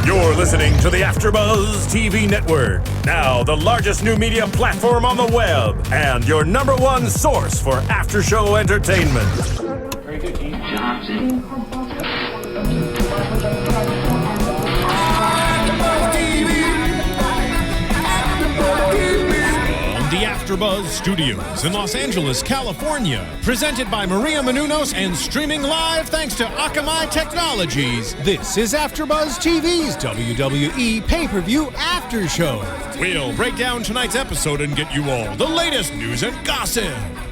You're listening to the AfterBuzz TV network, now the largest new media platform on the web, and your number one source for after-show entertainment. Very good, Dean Johnson. The AfterBuzz Studios in Los Angeles, California. Presented by Maria Menounos and streaming live thanks to Akamai Technologies. This is AfterBuzz TV's WWE Pay-Per-View After Show. We'll break down tonight's episode and get you all the latest news and gossip.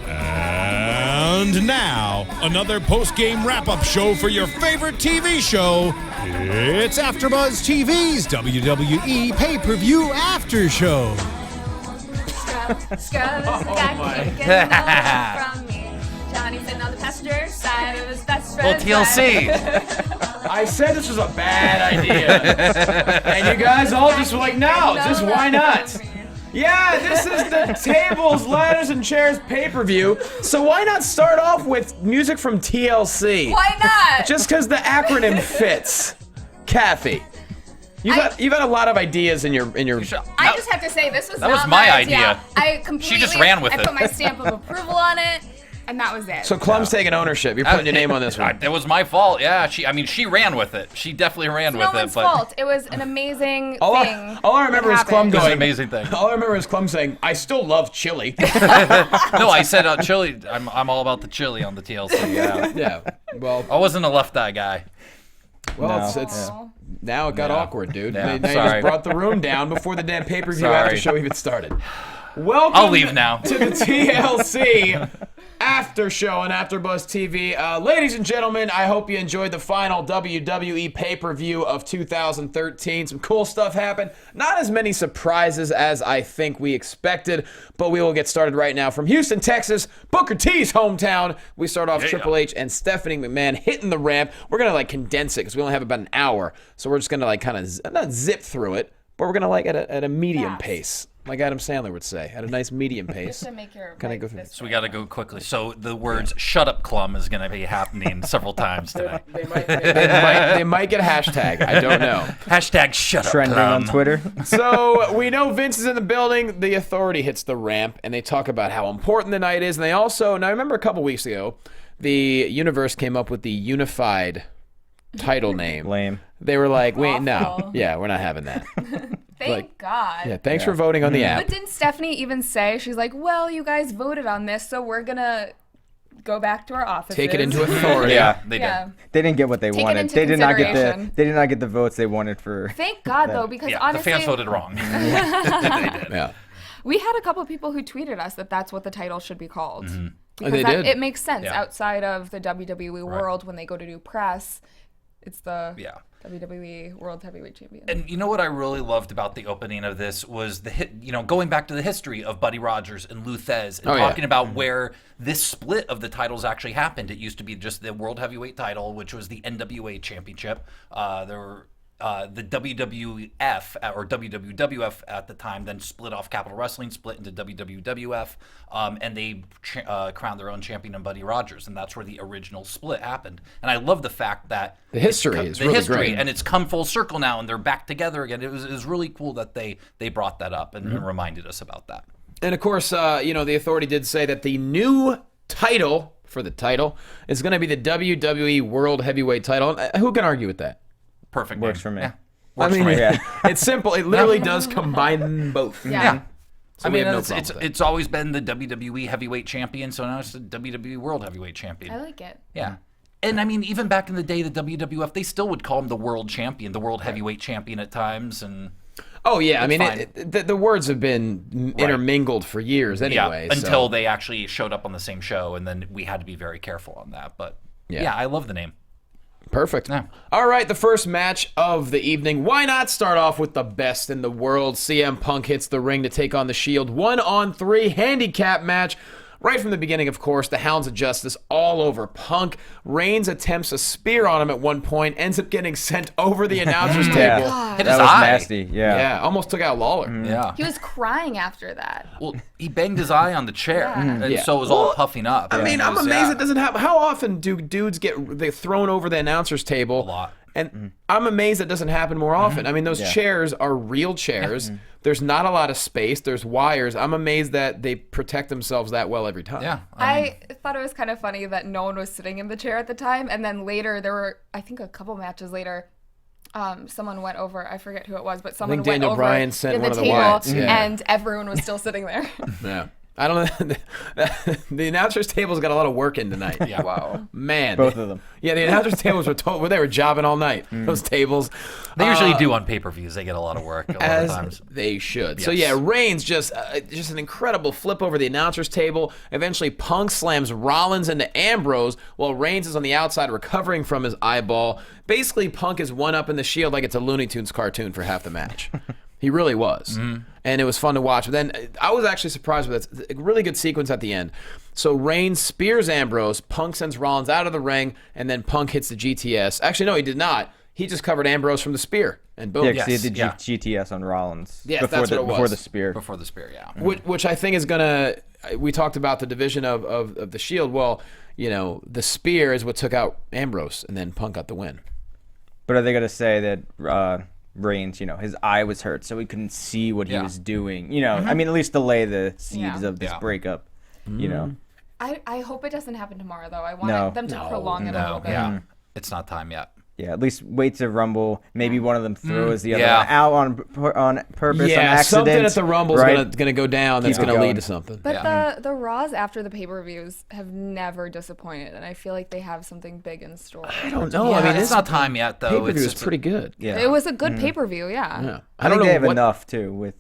And now, another post-game wrap-up show for your favorite TV show. It's AfterBuzz TV's WWE Pay-Per-View After Show. Scrub is back kicking from me. Johnny sitting on the passenger side of his best friend. Well, TLC. I said this was a bad idea. And you guys all just were like, no, just why not? Yeah, this is the Tables, Ladders, and Chairs pay-per-view. So why not start off with music from TLC? Why not? Just because the acronym fits. Cathy. You've had a lot of ideas in your. I just have to say this was That not was my idea. I completely. She just ran with it. I put my stamp of approval on it, and that was it. So Clum's taking ownership. You're putting your name on this one. It was my fault. Yeah, she ran with it. She definitely ran with no it. one's But fault. It was an amazing All thing. I remember is Clum it was going. an amazing thing. All I remember is Clum saying, "I still love chili." No, I said chili. I'm all about the chili on the TLC. Yeah. Yeah. Well. I wasn't a left eye guy. Well, it's now it got awkward, dude. Yeah, Now you sorry. just brought the room down before the damn pay-per-view Sorry. after show even started. Welcome I'll leave now. to the TLC after show on AfterBuzz TV. Ladies and gentlemen, I hope you enjoyed the final WWE pay-per-view of 2013. Some cool stuff happened. Not as many surprises as I think we expected, but we will get started right now from Houston, Texas, Booker T's hometown. We start off Triple H and Stephanie McMahon hitting the ramp. We're going to condense it because we only have about an hour, so we're just going to kind of not zip through it, but we're going to at a medium pace. Like Adam Sandler would say, at a nice medium pace. Just to make your Can I go through? So we got to go quickly. So the words "shut up, Clum" is going to be happening several times today. They might get a hashtag. I don't know. Hashtag shut up, Trending Clum. on Twitter. So we know Vince is in the building. The Authority hits the ramp, and they talk about how important the night is. And they also, now I remember a couple weeks ago, the Universe came up with the unified title name. Lame. They were like, wait, no. Awful. Yeah, we're not having that. Thank God. Yeah, thanks for voting on the app. But didn't Stephanie even say, she's like, well, you guys voted on this, so we're going to go back to our offices. Take it into Authority. Yeah, they did. Yeah. They didn't get what they Take it wanted. into They did not get consideration. they did not get the votes they wanted for. Thank God, though, because Yeah, honestly, the fans voted wrong. They did. Yeah. we had a couple people who tweeted us that that's what the title should be called. Because They did. it makes sense Yeah. outside of the WWE world when they go to do press. It's the Yeah. WWE World Heavyweight Champion. And you know what I really loved about the opening of this was going back to the history of Buddy Rogers and Lou Thez and talking about where this split of the titles actually happened. It used to be just the World Heavyweight title, which was the NWA Championship. There were the WWF or WWF at the time then split off Capital Wrestling, split into WWF, and they crowned their own champion in Buddy Rogers, and that's where the original split happened. And I love the fact that The history is really great. and it's come full circle now, and they're back together again. It was really cool that they brought that up and reminded us about that. And of course, the Authority did say that the new title for the title is going to be the WWE World Heavyweight title. Who can argue with that? Perfect. Works name. for me. Yeah. Works I mean, for me. it's simple. It literally does combine both. yeah. So I we mean, have no problem with that. it's always been the WWE Heavyweight Champion, so now it's the WWE World Heavyweight Champion. I like it. Yeah. And I mean, even back in the day, the WWF, they still would call him the World Champion, the World Heavyweight Champion at times, and Oh, yeah. I mean, fine. the words have been intermingled for years anyway. yeah, until they actually showed up on the same show, and then we had to be very careful on that. But yeah I love the name. Perfect. Yeah. All right, the first match of the evening. Why not start off with the best in the world? CM Punk hits the ring to take on the Shield. 1-on-3 handicap match. Right from the beginning, of course, the Hounds of Justice all over Punk. Reigns attempts a spear on him at one point, ends up getting sent over the announcer's table. God. Hit That his was eye. nasty. Yeah. Yeah, almost took out Lawler. Yeah. He was crying after that. Well, he banged his eye on the chair, and Yeah. so it was all puffing up. I mean, And it I'm was- amazed yeah. it doesn't happen. How often do dudes get thrown over the announcer's table? A lot. And I'm amazed that doesn't happen more often. I mean, those chairs are real chairs. There's not a lot of space. There's wires. I'm amazed that they protect themselves that well every time. Yeah. I thought it was kind of funny that no one was sitting in the chair at the time. And then later, there were, I think a couple matches later, someone went over, I forget who it was, but someone went Daniel over Bryan sent to one the of the table, Wyatts, and everyone was still sitting there. Yeah. I don't know. The announcers table's got a lot of work in tonight. Yeah. Wow. Man. Both of them. Yeah, the announcers tables they were jobbing all night. Those tables. They usually do on pay-per-views. They get a lot of work a lot of times. They should. So Yes. yeah, Reigns just an incredible flip over the announcers table. Eventually, Punk slams Rollins into Ambrose while Reigns is on the outside recovering from his eyeball. Basically, Punk is one up in the Shield like it's a Looney Tunes cartoon for half the match. He really was. And it was fun to watch. But then I was actually surprised with it. A really good sequence at the end. So Reigns spears Ambrose. Punk sends Rollins out of the ring. And then Punk hits the GTS. Actually, no, he did not. He just covered Ambrose from the spear. And boom. Yeah, because he did yeah. GTS on Rollins. Yes, before that's what it was. Before the spear. Before the spear, yeah. Which I think is going to... We talked about the division of the Shield. Well, the spear is what took out Ambrose. And then Punk got the win. But are they going to say that... Reigns, his eye was hurt, so he couldn't see what he was doing. I mean, at least delay the seeds of this breakup. I hope it doesn't happen tomorrow, though. I want them to prolong it a little bit. Yeah. It's not time yet. Yeah, at least wait to Rumble. Maybe one of them throws the other one out on purpose, on Yeah, accident. something at the Rumble's right? gonna go down that's Keep it gonna lead going. to something. But the Raws after the pay-per-views have never disappointed, and I feel like they have something big in store. I don't know. Yeah, I mean, it's not time yet, though. pay-per-view is pretty good. Yeah. It was a good pay-per-view, yeah. I think they have enough too with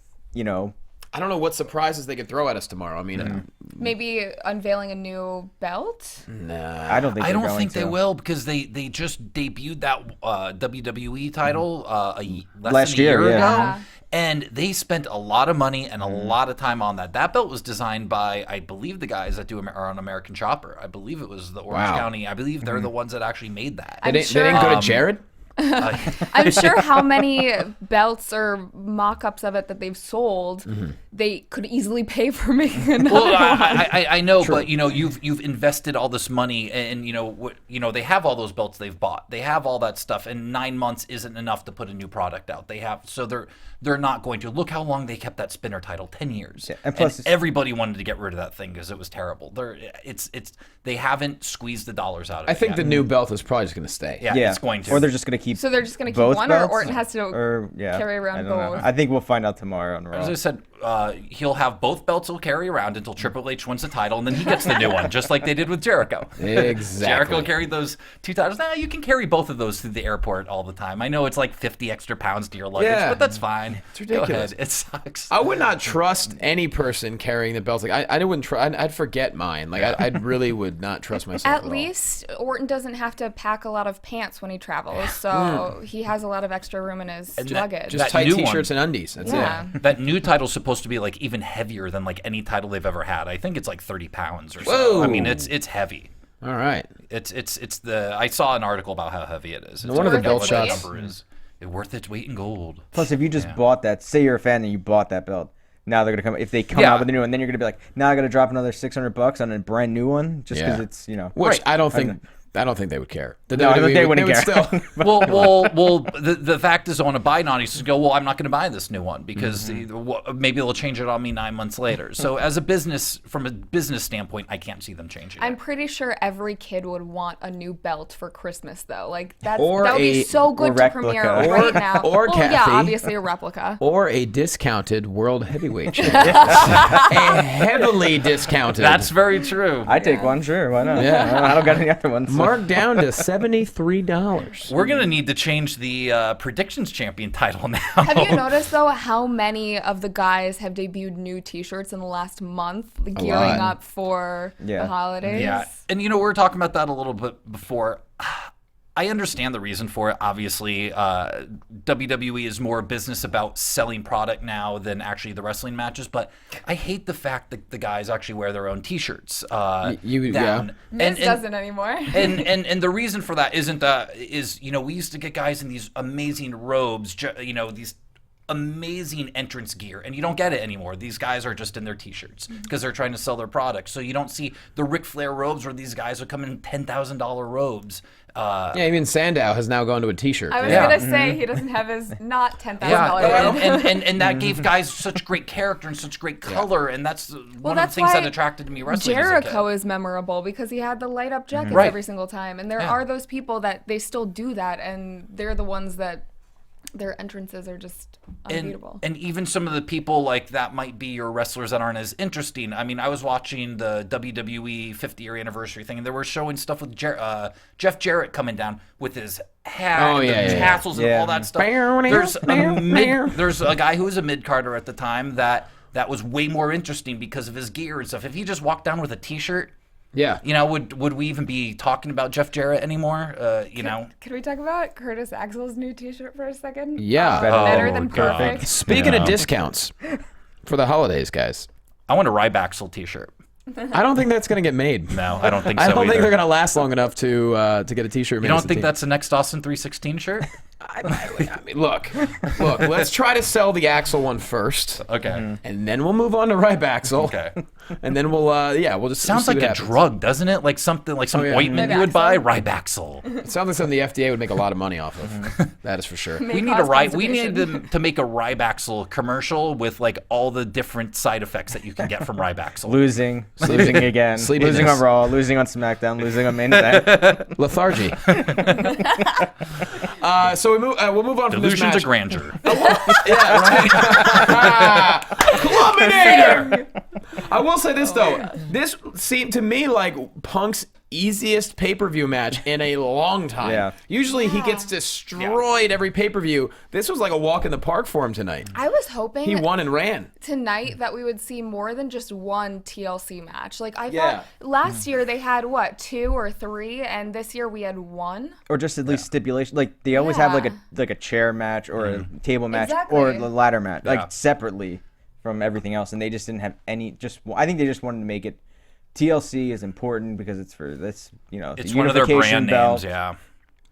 I don't know what surprises they could throw at us tomorrow. I mean, Maybe unveiling a new belt. nah. I don't think I they're don't going think to. they will because they just debuted that WWE title Last than a year, year yeah. ago. Yeah. And they spent a lot of money and a lot of time on that. That belt was designed by, I believe, the guys that are on American Chopper. I believe it was the Orange County. I believe they're the ones that actually made that. They didn't go to Jared. I'm sure how many belts or mock-ups of it that they've sold, they could easily pay for making another Well, one. I know, but you've invested all this money, and they have all those belts they've bought. They have all that stuff, and 9 months isn't enough to put a new product out. They're not going to. Look how long they kept that spinner title, 10 years. Yeah, and plus everybody wanted to get rid of that thing because it was terrible. They haven't squeezed the dollars out of it. I think yet. the new belt is probably just going to stay. Yeah, Yeah, it's going to. Or they're just going to keep. So they're just going to both keep one, belts? or it has to carry around I don't know. both? I think we'll find out tomorrow on Raw. As I said, he'll have both belts he'll carry around until Triple H wins the title, and then he gets the new one, just like they did with Jericho. Exactly. Jericho carried those 2 titles. Now you can carry both of those through the airport all the time. I know it's like 50 extra pounds to your luggage, Yeah. but that's fine. It's ridiculous. Go ahead. It sucks. I would not trust any person carrying the belts. Like I wouldn't try. I'd forget mine. Like I really would not trust myself. At least Orton doesn't have to pack a lot of pants when he travels, so he has a lot of extra room in his luggage. Just That tight new t-shirts one. and undies. That's yeah. it. That new title's supposed to be like even heavier than like any title they've ever had. I think it's like 30 pounds or so. Whoa. I mean, it's heavy. All right. I saw an article about how heavy it is. No wonder the What belt that shots. number is. It's worth its weight in gold. Plus, if you just bought that, say you're a fan and you bought that belt, now they're gonna come. If they come Yeah. out with a new one, then you're gonna be like, now I gotta drop another $600 on a brand new one just because Yeah. it's Which Right. I don't think they would care. The No, WWE they wouldn't would care. Still, Well, the fact is, I want to buy it on. He says, "Go. Well, I'm not going to buy this new one because maybe they'll change it on me 9 months later." So, from a business standpoint, I can't see them changing. I'm it. pretty sure every kid would want a new belt for Christmas, though. Like that Or would be a so good to replica. premiere Or- right now. or well, yeah, Cathy. obviously a replica. or a discounted world heavyweight champion. A heavily discounted. That's very true. I take one, sure, why not? Yeah. I don't got any other ones. so- marked down to $73. We're going to need to change the predictions champion title now. Have you noticed, though, how many of the guys have debuted new T-shirts in the last month, gearing lot. up for Yeah. the holidays? Yeah, and we were talking about that a little bit before. I understand the reason for it. Obviously, WWE is more business about selling product now than actually the wrestling matches. But I hate the fact that the guys actually wear their own T-shirts down. Miz doesn't anymore. And the reason for that is we used to get guys in these amazing robes, these amazing entrance gear, and you don't get it anymore. These guys are just in their t-shirts because they're trying to sell their product. So you don't see the Ric Flair robes where these guys would come in $10,000 robes. Yeah, even Sandow has now gone to a t-shirt. I was gonna say he doesn't have his not $10,000 robe. And that gave guys such great character and such great color, and that's one of the things that attracted to me wrestling. Jericho is memorable because he had the light up jackets every single time, and there are those people that they still do that, and they're the ones that their entrances are just unbeatable. And even some of the people like that might be your wrestlers that aren't as interesting. I mean, I was watching the WWE 50-year anniversary thing, and they were showing stuff with Jeff Jarrett coming down with his hat and tassels and all that stuff. There's a guy who was a mid-carder at the time that was way more interesting because of his gear and stuff. If he just walked down with a t-shirt, would we even be talking about Jeff Jarrett anymore? Could we talk about Curtis Axel's new t-shirt for a second? Yeah. Better than perfect. Speaking of discounts for the holidays, guys. I want a Rybaxel t-shirt. I don't think that's going to get made. No, I don't think so I don't either. think they're going to last long enough to get a t-shirt made. You don't think that's the next Austin 316 shirt? I mean, look, let's try to sell the Axel one first. Okay. And then we'll move on to Rybaxel. Okay. And then we'll just sounds see like what a happens. drug, doesn't it? Like something like some ointment you would buy. Rybaxel. It sounds like something the FDA would make a lot of money off of. That is for sure. We need to make a Rybaxel commercial with like all the different side effects that you can get from Rybaxel. Losing again, losing on Raw, losing on SmackDown, losing on main event. Lethargy. So we'll move on from this Delusions match. of grandeur. Yeah, right. Cluminator. I will say this though. This seemed to me like Punk's easiest pay-per-view match in a long time. Yeah. Usually he gets destroyed every pay-per-view. This was like a walk in the park for him tonight. I was hoping He won and ran. tonight that we would see more than just one TLC match. Like I thought last year they had 2 or 3, and this year we had 1. Or just at least stipulation. Like they always have like a chair match or a table match or the ladder match, like separately from everything else, and they just didn't have any. I think they just wanted to make it. TLC is important because it's for this, It's the one of their unification brand belt. names,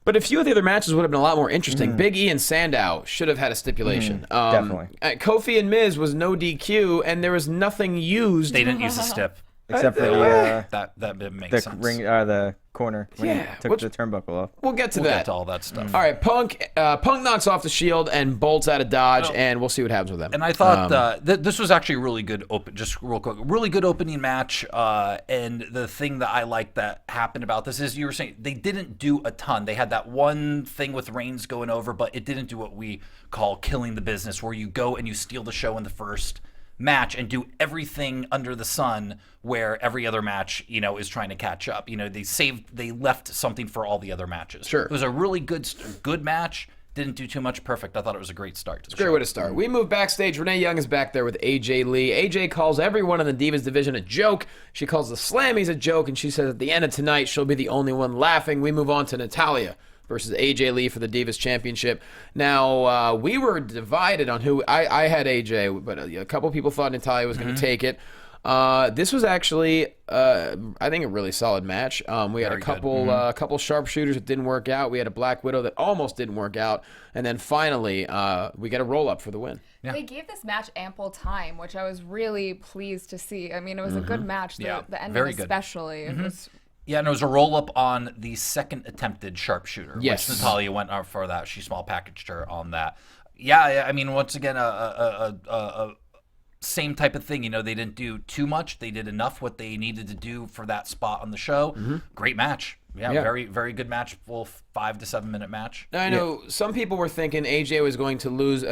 But a few of the other matches would have been a lot more interesting. Big E and Sandow should have had a stipulation. Definitely. Kofi and Miz was no DQ, and there was nothing used. They didn't use the stip. Except for the That bit makes sense. the corner when he took the turnbuckle off. We'll get to We'll that. get to all that stuff. All right, Punk knocks off the Shield and bolts out of Dodge, and we'll see what happens with them. And I thought this was actually a really good just real quick, really good opening match. And the thing that I liked that happened about this is you were saying they didn't do a ton. They had that one thing with Reigns going over, but it didn't do what we call killing the business, where you go and you steal the show in the first match and do everything under the sun where every other match, is trying to catch up. They left something for all the other matches. Sure. It was a really good match. Didn't do too much perfect. I thought it was a great start. It's a great way to start. We move backstage. Renee Young is back there with AJ Lee. AJ calls everyone in the Divas division a joke. She calls the Slammies a joke, and she says at the end of tonight she'll be the only one laughing. We move on to Natalya versus AJ Lee for the Divas Championship. Now, we were divided on who... I had AJ, but a couple people thought Natalya was going to take it. This was actually, I think, a really solid match. We had a couple sharpshooters that didn't work out. We had a Black Widow that almost didn't work out. And then finally, we get a roll-up for the win. Yeah. They gave this match ample time, which I was really pleased to see. I mean, it was a good match. The ending especially. It was... Yeah, and it was a roll-up on the second attempted sharpshooter, yes. which Natalya went out for that. She small packaged her on that. Yeah, I mean, once again, a same type of thing. They didn't do too much. They did enough what they needed to do for that spot on the show. Great match. Yeah, very, very good match. Full 5 to 7 minute match. Now, I know some people were thinking AJ was going to lose.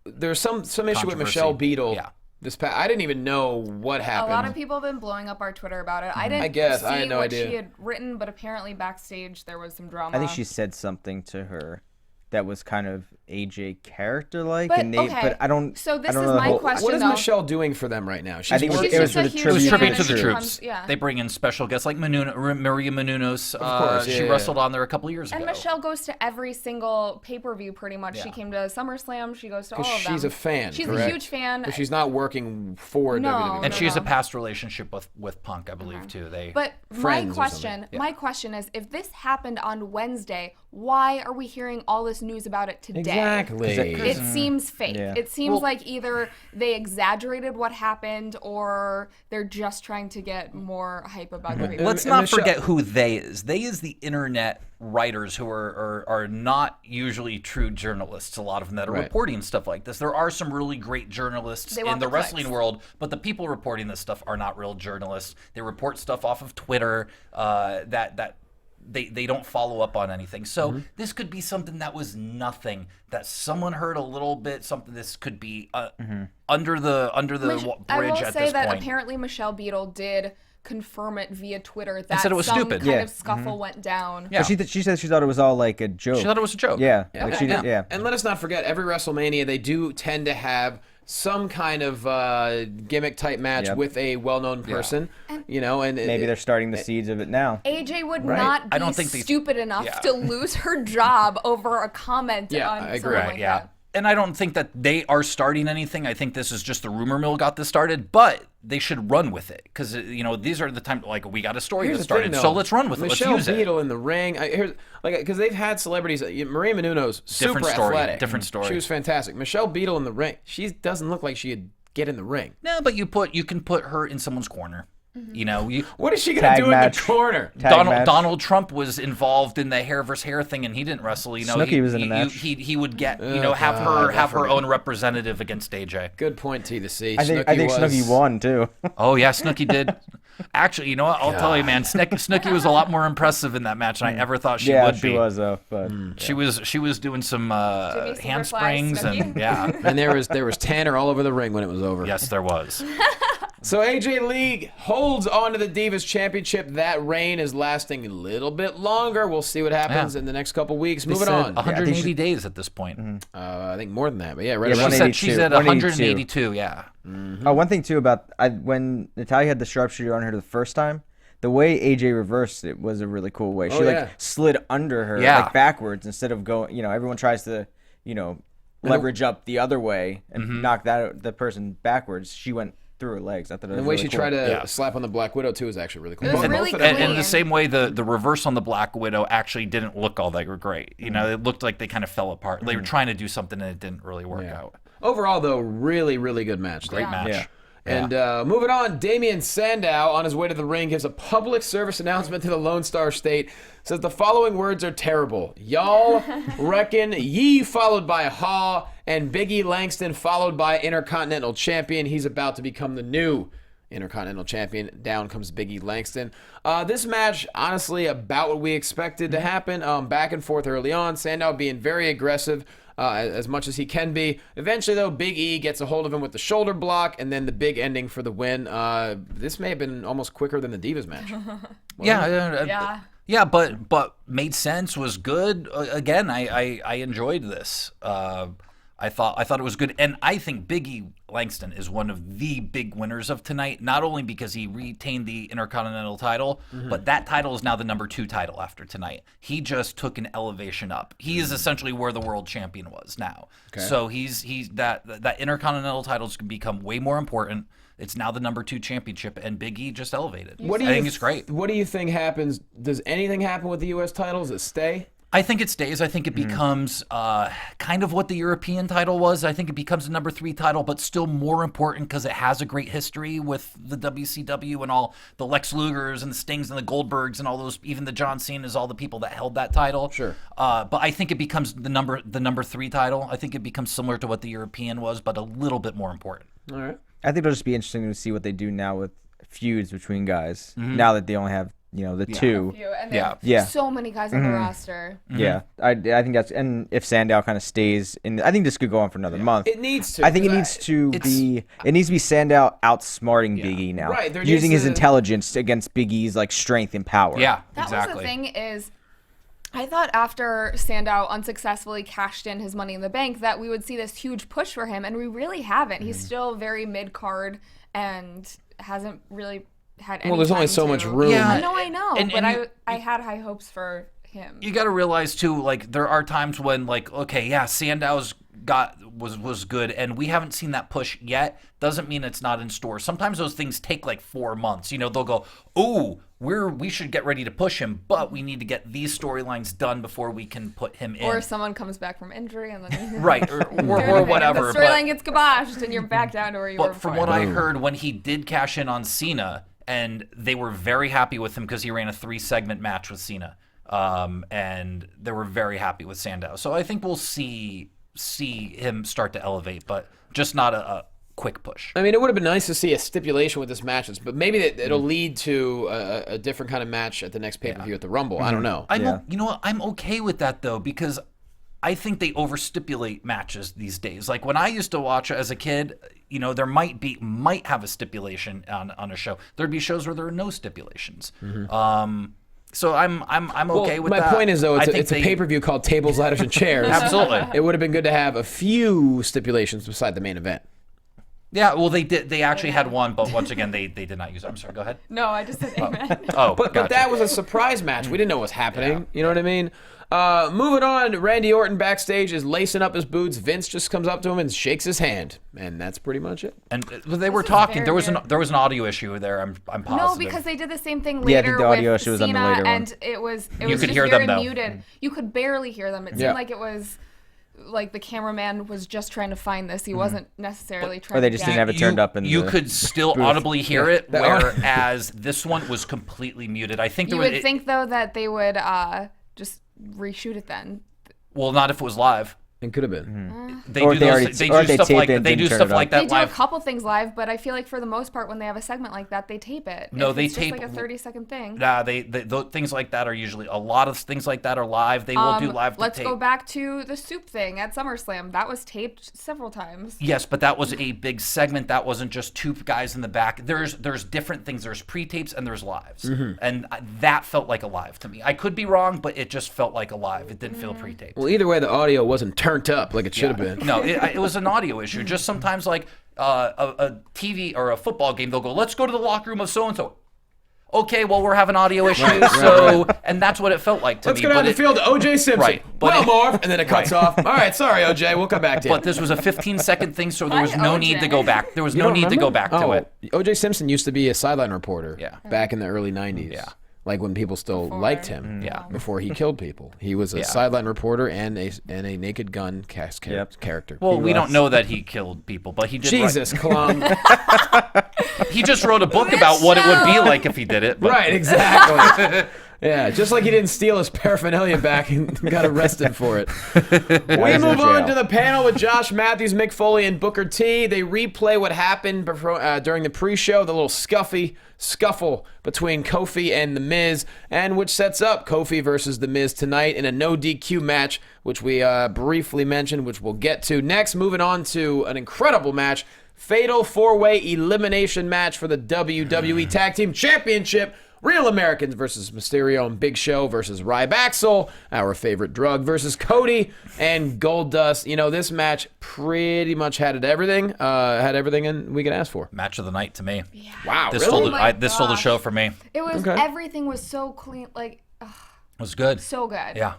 There's some issue with Michelle Beadle. Yeah. I didn't even know what happened. A lot of people have been blowing up our Twitter about it. I didn't see I had no what idea. she had written, but apparently backstage there was some drama. I think she said something to her that was kind of AJ character-like, but I don't. So this I don't is know my question. What is Michelle doing for them right now? I think it was for the It was tribute to the troops. troops. They bring in special guests like Maria Menounos. Of course, she wrestled on there a couple years ago. And Michelle goes to every single pay-per-view pretty much. She came to SummerSlam. She goes to all of them. She's a fan. She's correct? a huge fan. But she's not working for WWE. And she has a past relationship with Punk, I believe, too. But my question is, if this happened on Wednesday, why are we hearing all this news about it today? Exactly. It seems fake. Yeah. It seems like either they exaggerated what happened or they're just trying to get more hype about the Let's not forget who they is. They is the internet writers who are not usually true journalists, a lot of them that are reporting stuff like this. There are some really great journalists in the wrestling world, but the people reporting this stuff are not real journalists. They report stuff off of Twitter that they don't follow up on anything. So this could be something that was nothing, that someone heard a little bit, something this could be under the bridge I will at say this that point. apparently Michelle Beadle did confirm it via Twitter that said it was some stupid. kind of scuffle went down. Yeah. But she said she thought it was all like a joke. She thought it was a joke. Yeah. And let us not forget, every WrestleMania, they do tend to have some kind of gimmick type match with a well-known person, and maybe they're starting the seeds of it now. AJ would not be I don't think stupid enough to lose her job over a comment on I agree. something like that. And I don't think that they are starting anything. I think this is just the rumor mill got this started, but they should run with it because these are the time we got a story that started, so let's run with it. Let's use it. Michelle Beadle in the ring, because they've had celebrities. Maria Menounos, super athletic, different story. She was fantastic. Michelle Beadle in the ring, she doesn't look like she'd get in the ring. No, but you can put her in someone's corner. What is she gonna do in the corner? Donald Trump was involved in the hair versus hair thing, and he didn't wrestle. Snooki was in the match. He would get have her own representative against AJ. Good point, T2C. I think Snooki won too. Oh yeah, Snooki did. Actually, you know what? I'll tell you, man. Snooki was a lot more impressive in that match than I ever thought she would be. Yeah, she was though. But she was doing some handsprings and and there was Tanner all over the ring when it was over. Yes, there was. So AJ Lee holds on to the Divas Championship. That reign is lasting a little bit longer. We'll see what happens in the next couple weeks. Moving on. 180 days at this point. I think more than that, but right around. She's at 182. Yeah. Oh, one thing too about when Natalya had the sharpshooter on her the first time, the way AJ reversed it was a really cool way. She slid under her like backwards instead of going. Everyone tries to leverage up the other way and knock the person backwards. She went through her legs. I thought it was the way really she cool. tried to slap on the Black Widow too is actually really cool. It was really and the same way the reverse on the Black Widow actually didn't look all that great. It looked like they kind of fell apart. They were trying to do something and it didn't really work out. Overall, though, really, really good match. Great match. Yeah. And moving on, Damien Sandow, on his way to the ring, gives a public service announcement to the Lone Star State. Says the following words are terrible. Y'all reckon ye followed by Haw and Biggie Langston followed by Intercontinental Champion. He's about to become the new Intercontinental Champion. Down comes Biggie Langston. This match, honestly, about what we expected to happen. Back and forth early on. Sandow being very aggressive. As much as he can be. Eventually, though, Big E gets a hold of him with the shoulder block, and then the big ending for the win. This may have been almost quicker than the Divas match. Yeah, but made sense, was good. Again, I enjoyed this. I thought it was good, and I think Big E Langston is one of the big winners of tonight. Not only because he retained the Intercontinental title, but that title is now the number 2 title after tonight. He just took an elevation up. He is essentially where the world champion was now. Okay. So he's that Intercontinental title is going to become way more important. It's now the number 2 championship, and Big E just elevated. I think it's great. What do you think happens? Does anything happen with the U.S. title? Does it stay? I think it stays. I think it becomes kind of what the European title was. I think it becomes a number 3 title, but still more important because it has a great history with the WCW and all the Lex Lugers and the Stings and the Goldbergs and all those, even the John Cena's, all the people that held that title. Sure. But I think it becomes the number 3 title. I think it becomes similar to what the European was, but a little bit more important. All right. I think it'll just be interesting to see what they do now with feuds between guys. Now that they only have the 2. And so many guys on the roster. Yeah, I think that's, and if Sandow kind of stays in, I think this could go on for another month. It needs to. I think it needs to be Sandow outsmarting Big E now, right? Using his intelligence against Big E's like strength and power. Yeah, that exactly. was the thing is. I thought after Sandow unsuccessfully cashed in his Money in the Bank that we would see this huge push for him, and we really haven't. He's still very mid-card and hasn't really had any there's only so much room. Yeah. I know. But I had high hopes for him. You got to realize, too, like, there are times when, like, okay, yeah, Sandow's was good, and we haven't seen that push yet. Doesn't mean it's not in store. Sometimes those things take like 4 months. You know, they'll go, "Oh, we should get ready to push him, but we need to get these storylines done before we can put him in." Or someone comes back from injury and then right, or whatever. The storyline gets kiboshed and you're back down to where you were. But from what I heard, when he did cash in on Cena, and they were very happy with him because he ran a 3-segment match with Cena, and they were very happy with Sandow. So I think we'll see him start to elevate, but just not a quick push. I mean, it would have been nice to see a stipulation with this match, but maybe it'll lead to a different kind of match at the next pay-per-view at the Rumble. I don't know. You know what? I'm okay with that, though, because I think they overstipulate matches these days. Like when I used to watch as a kid, you know, there might have a stipulation on a show. There'd be shows where there are no stipulations. So I'm okay with that. My point is, though, it's a pay-per-view called Tables, Ladders, and Chairs. Absolutely. It would have been good to have a few stipulations beside the main event. Yeah, well, they did. They actually had one, but once again, they did not use it. I'm sorry. Go ahead. No, I just said amen. But that was a surprise match. We didn't know what was happening. You know what I mean? Moving on, Randy Orton backstage is lacing up his boots. Vince just comes up to him and shakes his hand, and that's pretty much it. And they were talking. There was an audio issue there. I'm positive. No, because they did the same thing later. Yeah, I think the audio issue was on the Cena, later one. and it was You just could hear very them, though. muted. You could barely hear them. It seemed like it was. Like the cameraman was just trying to find this. He wasn't necessarily trying. Or they just didn't have it turned up. You could still audibly hear it, whereas this one was completely muted. I think you would think though that they would just reshoot it then. Well, not if it was live. It could have been. They do stuff like that. They do a couple things live, but I feel like for the most part, when they have a segment like that, they tape it. No, they tape just like a 30-second thing. Nah, things like that are usually a lot of things like that are live. They will do live. Let's go back to the soup thing at SummerSlam. That was taped several times. Yes, but that was a big segment. That wasn't just two guys in the back. There's different things. There's pre-tapes and there's lives, and that felt like a live to me. I could be wrong, but it just felt like a live. It didn't feel pre-taped. Well, either way, the audio wasn't turned up like it should have been. No, it was an audio issue. Just sometimes, like a TV or a football game, they'll go, "Let's go to the locker room of so and so." Okay, well, we're having audio issues, and that's what it felt like to me. Let's go down the field to O.J. Simpson. Right, well, Marv, and then it cuts off. All right, sorry, O.J., we'll come back to you. But this was a 15-second thing, so there was no need to go back. There was You no don't need to remember? go back to it. O.J. Simpson used to be a sideline reporter Yeah. back in the early 90s. Yeah. Like when people still liked him. Yeah. Before he killed people. He was a sideline reporter and a Naked Gun character. Well, we don't know that he killed people, but he did. Jesus, Clum. He just wrote a book about what it would be like if he did it. But. Right, exactly. Yeah, just like he didn't steal his paraphernalia back and got arrested for it. We move on to the panel with Josh Matthews, Mick Foley, and Booker T. They replay what happened during the pre-show, the little scuffle between Kofi and The Miz, and which sets up Kofi versus The Miz tonight in a no DQ match, which we briefly mentioned, which we'll get to. Next, moving on to an incredible match, Fatal 4-Way Elimination match for the WWE Tag Team Championship. Real Americans versus Mysterio and Big Show versus Ryback, our favorite drug, versus Cody and Goldust. You know, this match pretty much had everything we could ask for. Match of the night to me. Yeah. Wow, this really? This stole the show for me. It was everything was so clean, like it was good. So good. Yeah.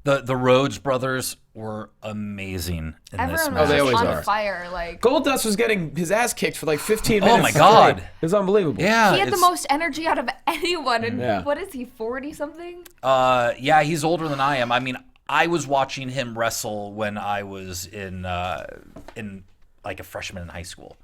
The Rhodes brothers were amazing in Everyone this match. was they always on are. fire. Like Goldust was getting his ass kicked for like 15 minutes. Oh my God. It was unbelievable. Yeah. he had the most energy out of anyone. And what is he, 40 something? Yeah, he's older than I am. I mean, I was watching him wrestle when I was in like a freshman in high school.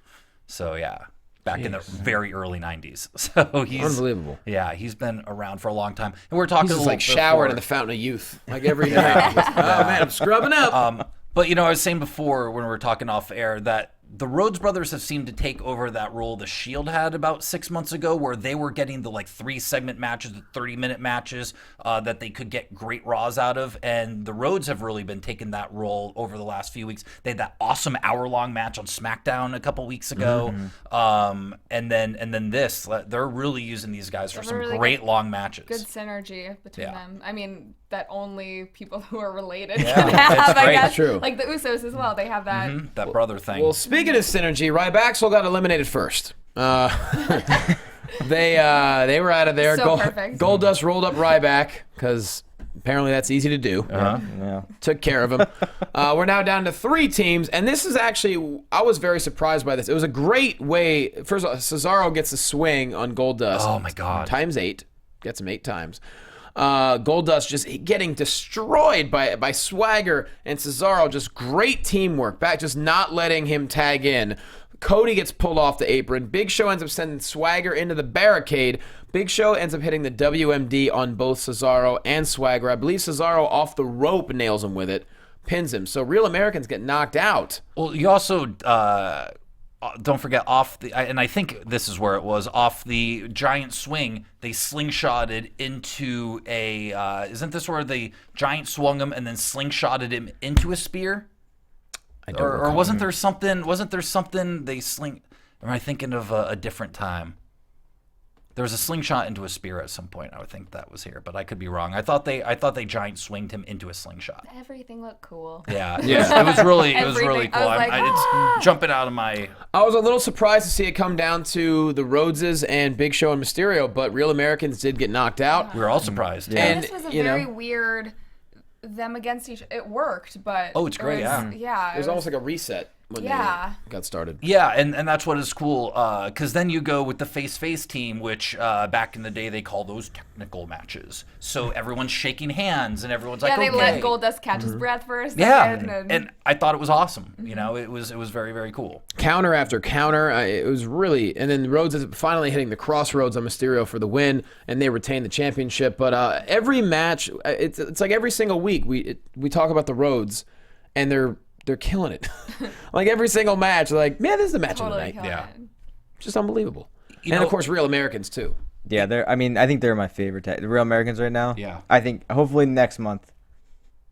So yeah. Back in the very early 90s. So he's unbelievable. Yeah, he's been around for a long time. And we're talking He's just like showering in the fountain of youth, like every night. Oh man, I'm scrubbing up. But you know, I was saying before when we were talking off air that the Rhodes brothers have seemed to take over that role the Shield had about 6 months ago, where they were getting the 3-segment matches, the 30-minute matches that they could get great Raws out of, and the Rhodes have really been taking that role over the last few weeks. They had that awesome hour-long match on SmackDown a couple weeks ago, and then this. They're really using these guys for some really great long matches. Good synergy between them. I mean, that only people who are related Yeah, can have. it's great. I guess. True. Like the Usos as well. They have that. That brother thing. Well, speaking of synergy, Ryback got eliminated first. They were out of there. So perfect. Goldust rolled up Ryback because Apparently that's easy to do. Yeah. Took care of him. We're now down to 3 teams, and this is actually, I was very surprised by this. It was a great way. First of all, Cesaro gets a swing on Goldust. Oh my God. Times 8. Gets him 8 times. Goldust just getting destroyed by Swagger and Cesaro. Just great teamwork. Back, just not letting him tag in. Cody gets pulled off the apron. Big Show ends up sending Swagger into the barricade. Big Show ends up hitting the WMD on both Cesaro and Swagger. I believe Cesaro off the rope nails him with it, pins him. So Real Americans get knocked out. Well, you also don't forget and I think this is where it was, off the giant swing, they slingshotted into a, isn't this where the giant swung him and then slingshotted him into a spear? Or wasn't there something they sling? Or am I thinking of a different time? There was a slingshot into a spear at some point. I would think that was here, but I could be wrong. I thought they giant swinged him into a slingshot. Everything looked cool. Yeah. It was really cool. I was like, it's jumping out of my. I was a little surprised to see it come down to the Rhodeses and Big Show and Mysterio, but Real Americans did get knocked out. We were all surprised. Yeah. And this was a very weird. Them against each, it worked, but it's great. It was almost like a reset when they got started. Yeah, and that's what is cool, because then you go with the face team, which back in the day they call those technical matches. So everyone's shaking hands and everyone's like, they okay. let Goldust catch his breath for a second. Yeah, and I thought it was awesome. You know, it was very, very cool. Counter after counter, it was really, and then Rhodes is finally hitting the crossroads on Mysterio for the win, and they retain the championship. But every match, it's like every single week we talk about the Rhodes, and they're killing it. Like every single match, like, man, this is the match of the night. Yeah, just unbelievable. And of course, Real Americans too. Yeah, I think they're my favorite the Real Americans right now. Yeah. I think hopefully next month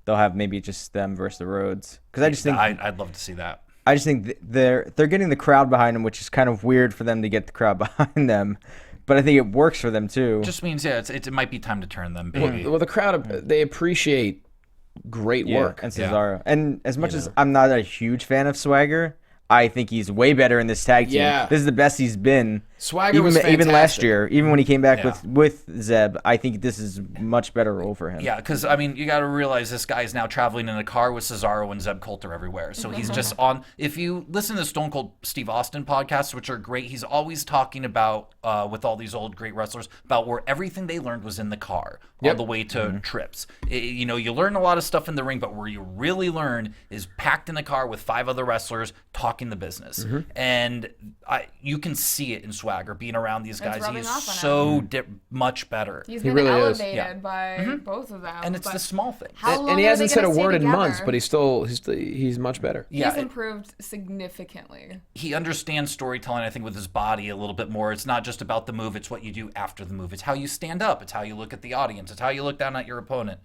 they'll have maybe just them versus the Rhodes, because I just think I'd love to see that. I just think they're getting the crowd behind them, which is kind of weird for them to get the crowd behind them, but I think it works for them too. Just means it might be time to turn them, baby. Well, the crowd, they appreciate great work. And Cesaro. And as much as I'm not a huge fan of Swagger, I think he's way better in this tag team. Yeah. This is the best he's been. Swagger was fantastic. Even last year, even when he came back with Zeb, I think this is much better role for him. Yeah, because, I mean, you got to realize this guy is now traveling in a car with Cesaro and Zeb Coulter everywhere. So he's just on. If you listen to Stone Cold Steve Austin podcasts, which are great, he's always talking about, with all these old great wrestlers, about where everything they learned was in the car all the way to trips. You know, you learn a lot of stuff in the ring, but where you really learn is packed in a car with 5 other wrestlers talking the business. And you can see it in Swagger being around these guys. He is so much better. He's been really elevated by both of them. And it's the small things. And he hasn't said a word in months, but he's much better. He's improved significantly. He understands storytelling, I think, with his body a little bit more. It's not just about the move, it's what you do after the move. It's how you stand up, it's how you look at the audience, it's how you look down at your opponent,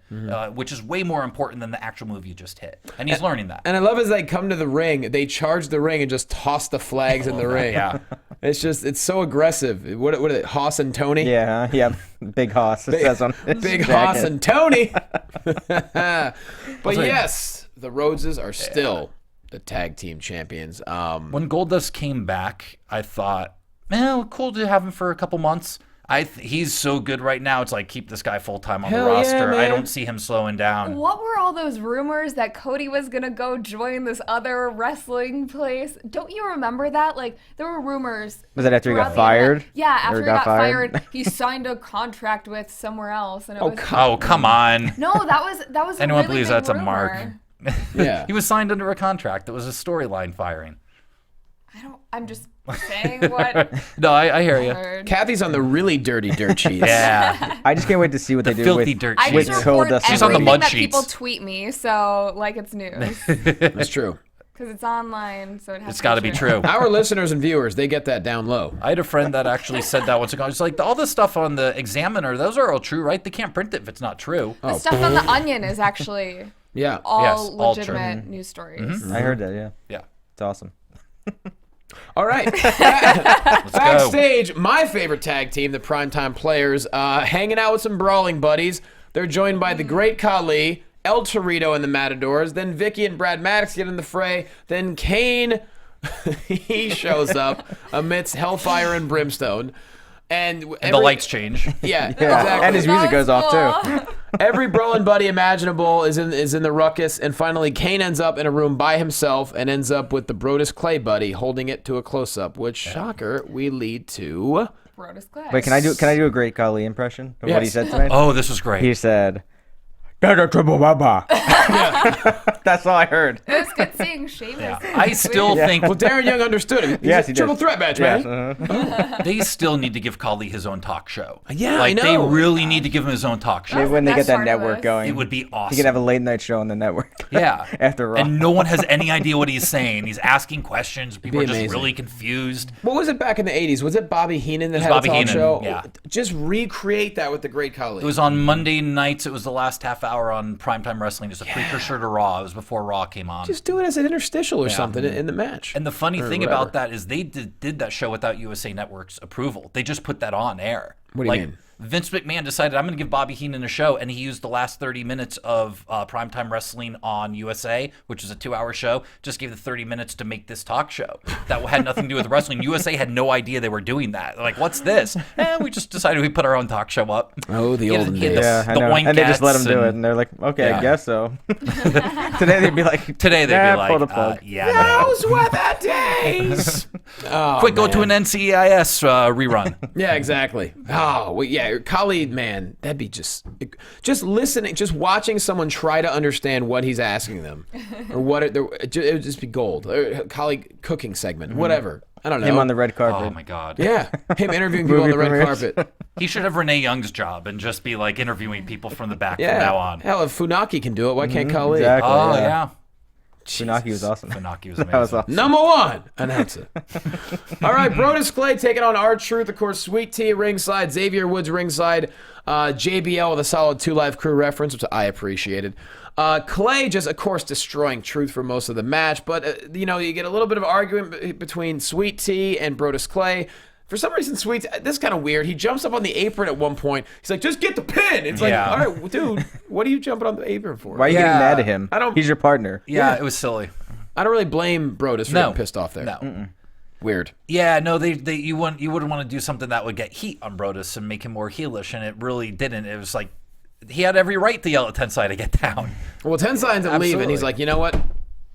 which is way more important than the actual move you just hit. And he's learning that. And I love as they come to the ring, they charge the ring and just toss the flags in the ring. Yeah. It's so aggressive. What are it? Hoss and Tony? Yeah. Big Hoss. It says on his Big jacket. Hoss and Tony. But yes, the Rhodeses are still the tag team champions. When Goldust came back, I thought, cool to have him for a couple months. He's so good right now. It's like, keep this guy full time on the roster. I don't see him slowing down. What were all those rumors that Cody was gonna go join this other wrestling place? Don't you remember that? Like, there were rumors. Was that after he got fired? Yeah, after he got fired, he signed a contract with somewhere else, and it was. Oh, come on. No, that was. Anyone a really believes big that's rumor. a mark? Yeah. He was signed under a contract. That was a storyline firing. I'm just saying what. No, I hear you. Heard. Kathy's on the really dirty dirt sheets. Yeah. I just can't wait to see what they do filthy with dirt I sheets. just report Goldust. She's on the everything mud that sheets. people tweet me, so like it's news. That's true. Because it's online, so it has It's got to be true. Our listeners and viewers, they get that down low. I had a friend that actually said that once ago. It's like, all this stuff on the Examiner, those are all true, right? They can't print it if it's not true. The stuff on the Onion is actually Yeah. all all true. legitimate news stories. I heard that, yeah. Yeah. It's awesome. All right. Let's go. Backstage, my favorite tag team, the Primetime Players, hanging out with some brawling buddies. They're joined by the Great Khali, El Torito and the Matadors. Then Vicky and Brad Maddox get in the fray. Then Kane, he shows up amidst hellfire and brimstone. And the lights change. Yeah, exactly. And his music goes off too. Every bro and buddy imaginable is in the ruckus, and finally Kane ends up in a room by himself and ends up with the Brodus Clay buddy holding it to a close up, which shocker, we lead to Brodus Clay. Wait, can I do a great Khali impression of what he said tonight? Oh, this was great. He said, "Triple Baba." That's all I heard. It was good seeing Sheamus. Yeah. I still think Well, Darren Young understood him. Yes, he did. Triple threat match, Yes, man. they still need to give Khali his own talk show. Yeah, like, I they know. really need to give him his own talk show. That's when the they best get that part of network this. going, It would be awesome. he could have a late night show on the network. Yeah. After Raw. And no one has any idea what he's saying. He's asking questions. People are just amazing. really confused. What was it back in the 80s? Was it Bobby Heenan that was had Bobby a talk Heenan, show? yeah. Just recreate that with the great Khali. It was on Monday nights. It was the last half hour on Primetime Wrestling. It was a precursor to Raw. It was before Raw came on. Just do it as an interstitial or something in the match. And the funny Or thing whatever. about that is they did that show without USA Network's approval. They just put that on air. What do you mean? Vince McMahon decided, I'm going to give Bobby Heenan a show, and he used the last 30 minutes of Primetime Wrestling on USA, which is a 2-hour show, just gave the 30 minutes to make this talk show. That had nothing to do with wrestling. USA had no idea they were doing that. They're like, what's this? And we just decided we put our own talk show up. Oh, the He had- olden he had days. Yeah, I the know. And they just let him do Wankettes it, and they're like, "Okay, Yeah. I guess so." Today they'd be like, Today they'd "Nah, be like, pull the plug." yeah, no. Those were the days. Oh, Quick, go to man. an NCIS rerun. Yeah, exactly. Oh, well, yeah, Khali, man, that'd be just listening, just watching someone try to understand what he's asking them, or what it would just be gold. Or Khali cooking segment, whatever. I don't know. Him on the red carpet. Oh, my God. Yeah, him interviewing people on the red premieres. carpet. He should have Renee Young's job and just be like interviewing people from the back Yeah. from now on. Hell, if Funaki can do it, why can't Khali? Exactly. Oh, yeah. Funaki was awesome. Funaki was That was amazing. awesome. Number one, announce it. All right, Brodus Clay taking on R-Truth. Of course, Sweet Tea ringside, Xavier Woods ringside, JBL with a solid 2 Live Crew reference, which I appreciated. Clay just, of course, destroying Truth for most of the match, but, you get a little bit of argument between Sweet Tea and Brodus Clay. For some reason, Sweet, this is kind of weird. He jumps up on the apron at one point. He's like, just get the pin. It's like, Yeah. all right, dude, what are you jumping on the apron for? Why are you getting Yeah. mad at him? I don't- He's your partner. Yeah, it was silly. I don't really blame Brodus for No. getting pissed off there. No. Weird. Yeah, no, you wouldn't want to do something that would get heat on Brodus and make him more heelish, and it really didn't. It was like he had every right to yell at Tensai to get down. Well, Tensai ends up leaving. Absolutely. He's like, you know what?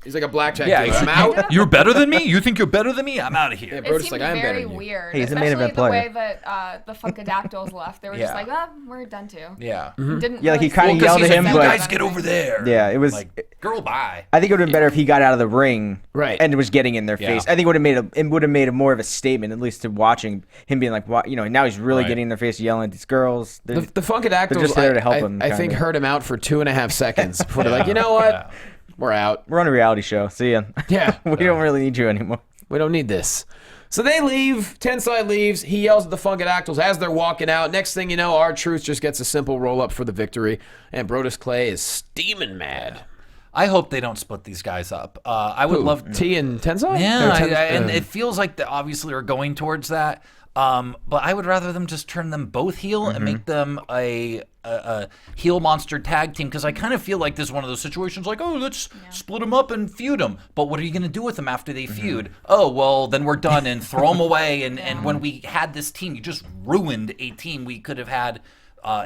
He's like a blackjack Yeah, dealer. he's I'm like, out. You're better than me? You think you're better than me? I'm out of here. Yeah, It Brodus seemed like, I am better very than you. weird. Hey, he's a main especially event the player. way that the Funkadactyls left. They were just Yeah. like, we're done too. Yeah. Didn't Yeah, like, he really kinda say yelled at anything him, You but- about guys get over there. Yeah, it was. Like, girl, bye. I think it would have been better if he got out of the ring, Right. and was getting in their Yeah. face. I think it would have made more of a statement, at least to watching him being like, now he's really Right. getting in their face, yelling at these girls. The Funkadactyls, They're just there to help him, I think, kinda. heard him out for 2.5 seconds before they're like, you know what? Yeah. We're out. We're on a reality show. See ya. Yeah. we don't really need you anymore. We don't need this. So they leave. Tensai leaves. He yells at the Funkadactyls as they're walking out. Next thing you know, R-Truth just gets a simple roll-up for the victory, and Brodus Clay is steaming mad. I hope they don't split these guys up. I would love T and Tensai? Yeah, Or Ten- and it feels like they obviously are going towards that. But I would rather them just turn them both heel and make them a heel monster tag team, because I kind of feel like this is one of those situations like, oh, let's split them up and feud them. But what are you going to do with them after they feud? Oh, well, then we're done and throw them away. And when we had this team, you just ruined a team we could have had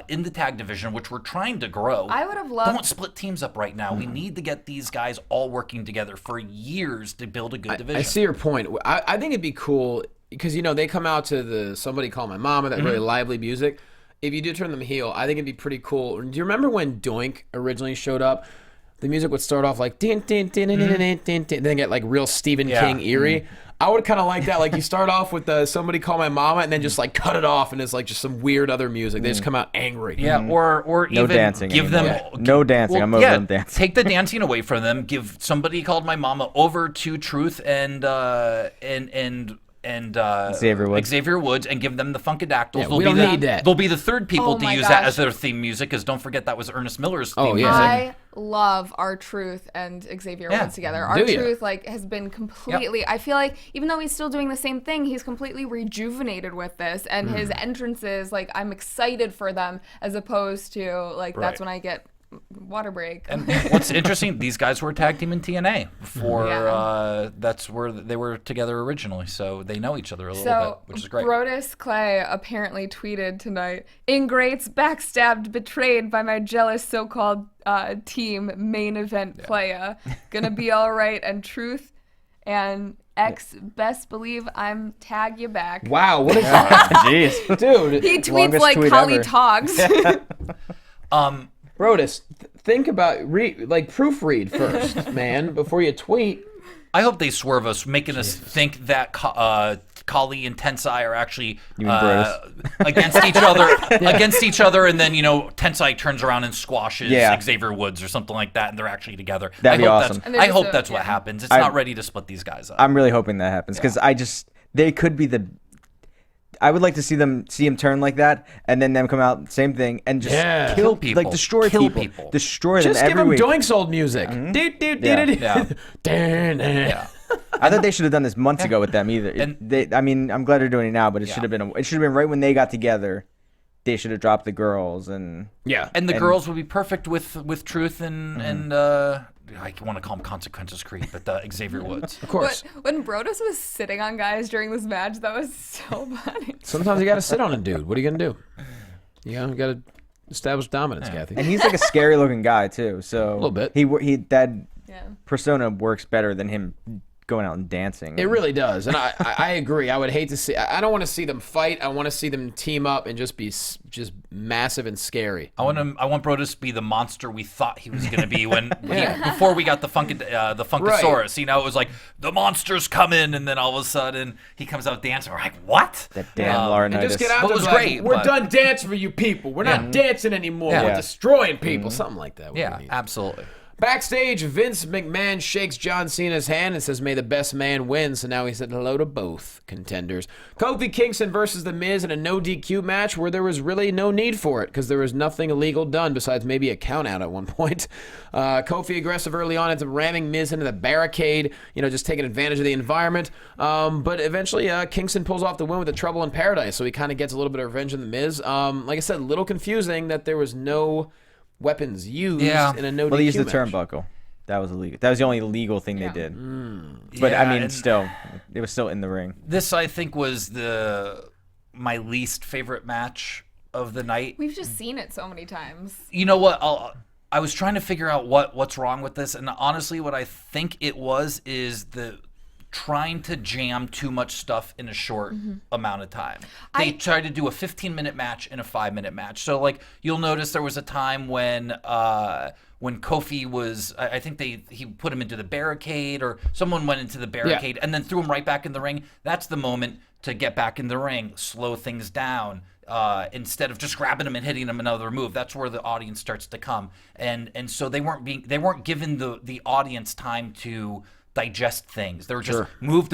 in the tag division, which we're trying to grow. I would have loved. Don't split teams up right now. We need to get these guys all working together for years to build a good division. I see your point. I think it'd be cool because, they come out to the Somebody Call My Mama, that really lively music. If you do turn them heel, I think it'd be pretty cool. Do you remember when Doink originally showed up? The music would start off like din din din din din din din, then get like real Stephen King eerie. I would kind of like that. Like you start off with Somebody Call My Mama, and then just like cut it off, and it's like just some weird other music. They just come out angry. Yeah, or No even dancing give anymore. them No dancing. I'm over them dancing. Take the dancing away from them. Give Somebody Called My Mama over to Truth and Xavier Woods, and give them the Funkadactyls. Yeah, we don't need that. They'll be the third people Oh to my use that gosh. as their theme music, because don't forget that was Ernest Miller's theme Oh, yeah. music. I love R-Truth and Xavier Yeah. Woods together. Do ya? R-Truth has been completely. I feel like even though he's still doing the same thing, he's completely rejuvenated with this, and his entrances. I'm excited for them as opposed to that's when I get water break. And what's interesting, these guys were a tag team in TNA before. That's where they were together originally, so they know each other a little bit, which is great. Brodus Clay apparently tweeted tonight, "Ingrates backstabbed, betrayed by my jealous so-called team main event playa. Gonna be all right, and truth and X best believe I'm tag you back." Wow, what is Jeez. dude? He tweets like Kali ever. talks. Brodus, think about proofread first, man, before you tweet. I hope they swerve us, making us think that Kali and Tensai are actually against each other, and then Tensai turns around and squashes Xavier Woods or something like that, and they're actually together. That'd be awesome. I hope that's what happens. It's not ready to split these guys up. I'm really hoping that happens because they could be the. I would like to see him turn like that, and then them come out same thing and just kill people, destroy people, destroy them just every give week. them Doink Sold music. I thought they should have done this months ago with them either. I'm glad they're doing it now, but it should have been right when they got together. They should have dropped the girls and the girls would be perfect with Truth and I want to call him Consequences Creed, but Xavier Woods, of course. When Brodus was sitting on guys during this match, that was so funny. Sometimes you got to sit on a dude. What are you gonna do? You got to establish dominance, Cathy. And he's like a scary looking guy too. So a little bit. That persona works better than him going out and dancing. It really does, and I agree. I would hate to see. I don't want to see them fight. I want to see them team up and just be massive and scary. I want Brodus to be the monster we thought he was going to be before we got the Funkasaurus. Right. It was like the monster's coming, and then all of a sudden he comes out dancing. We're like, what? That damn Laurinaitis. Just get out. It was great. We're done dancing for you people. We're not dancing anymore. We're destroying people. Something like that. Absolutely. Backstage, Vince McMahon shakes John Cena's hand and says, "May the best man win." So now he said hello to both contenders. Kofi Kingston versus The Miz in a no DQ match where there was really no need for it because there was nothing illegal done besides maybe a count out at one point. Kofi aggressive early on into ramming Miz into the barricade, just taking advantage of the environment. But eventually Kingston pulls off the win with the Trouble in Paradise, so he kind of gets a little bit of revenge on The Miz. Like I said, a little confusing that there was no weapons used in a no DQ Well, they used the match. turnbuckle. That was illegal. That was the only legal thing they did. But still, it was still in the ring. This, I think, was my least favorite match of the night. We've just seen it so many times. You know what? I was trying to figure out what's wrong with this, and honestly, what I think it is the trying to jam too much stuff in a short amount of time. They tried to do a 15-minute match in a 5-minute match. So, you'll notice there was a time when Kofi was, I think he put him into the barricade, or someone went into the barricade and then threw him right back in the ring. That's the moment to get back in the ring, slow things down. Instead of just grabbing him and hitting him another move, that's where the audience starts to come, and so they weren't given the audience time to digest things. They were just move.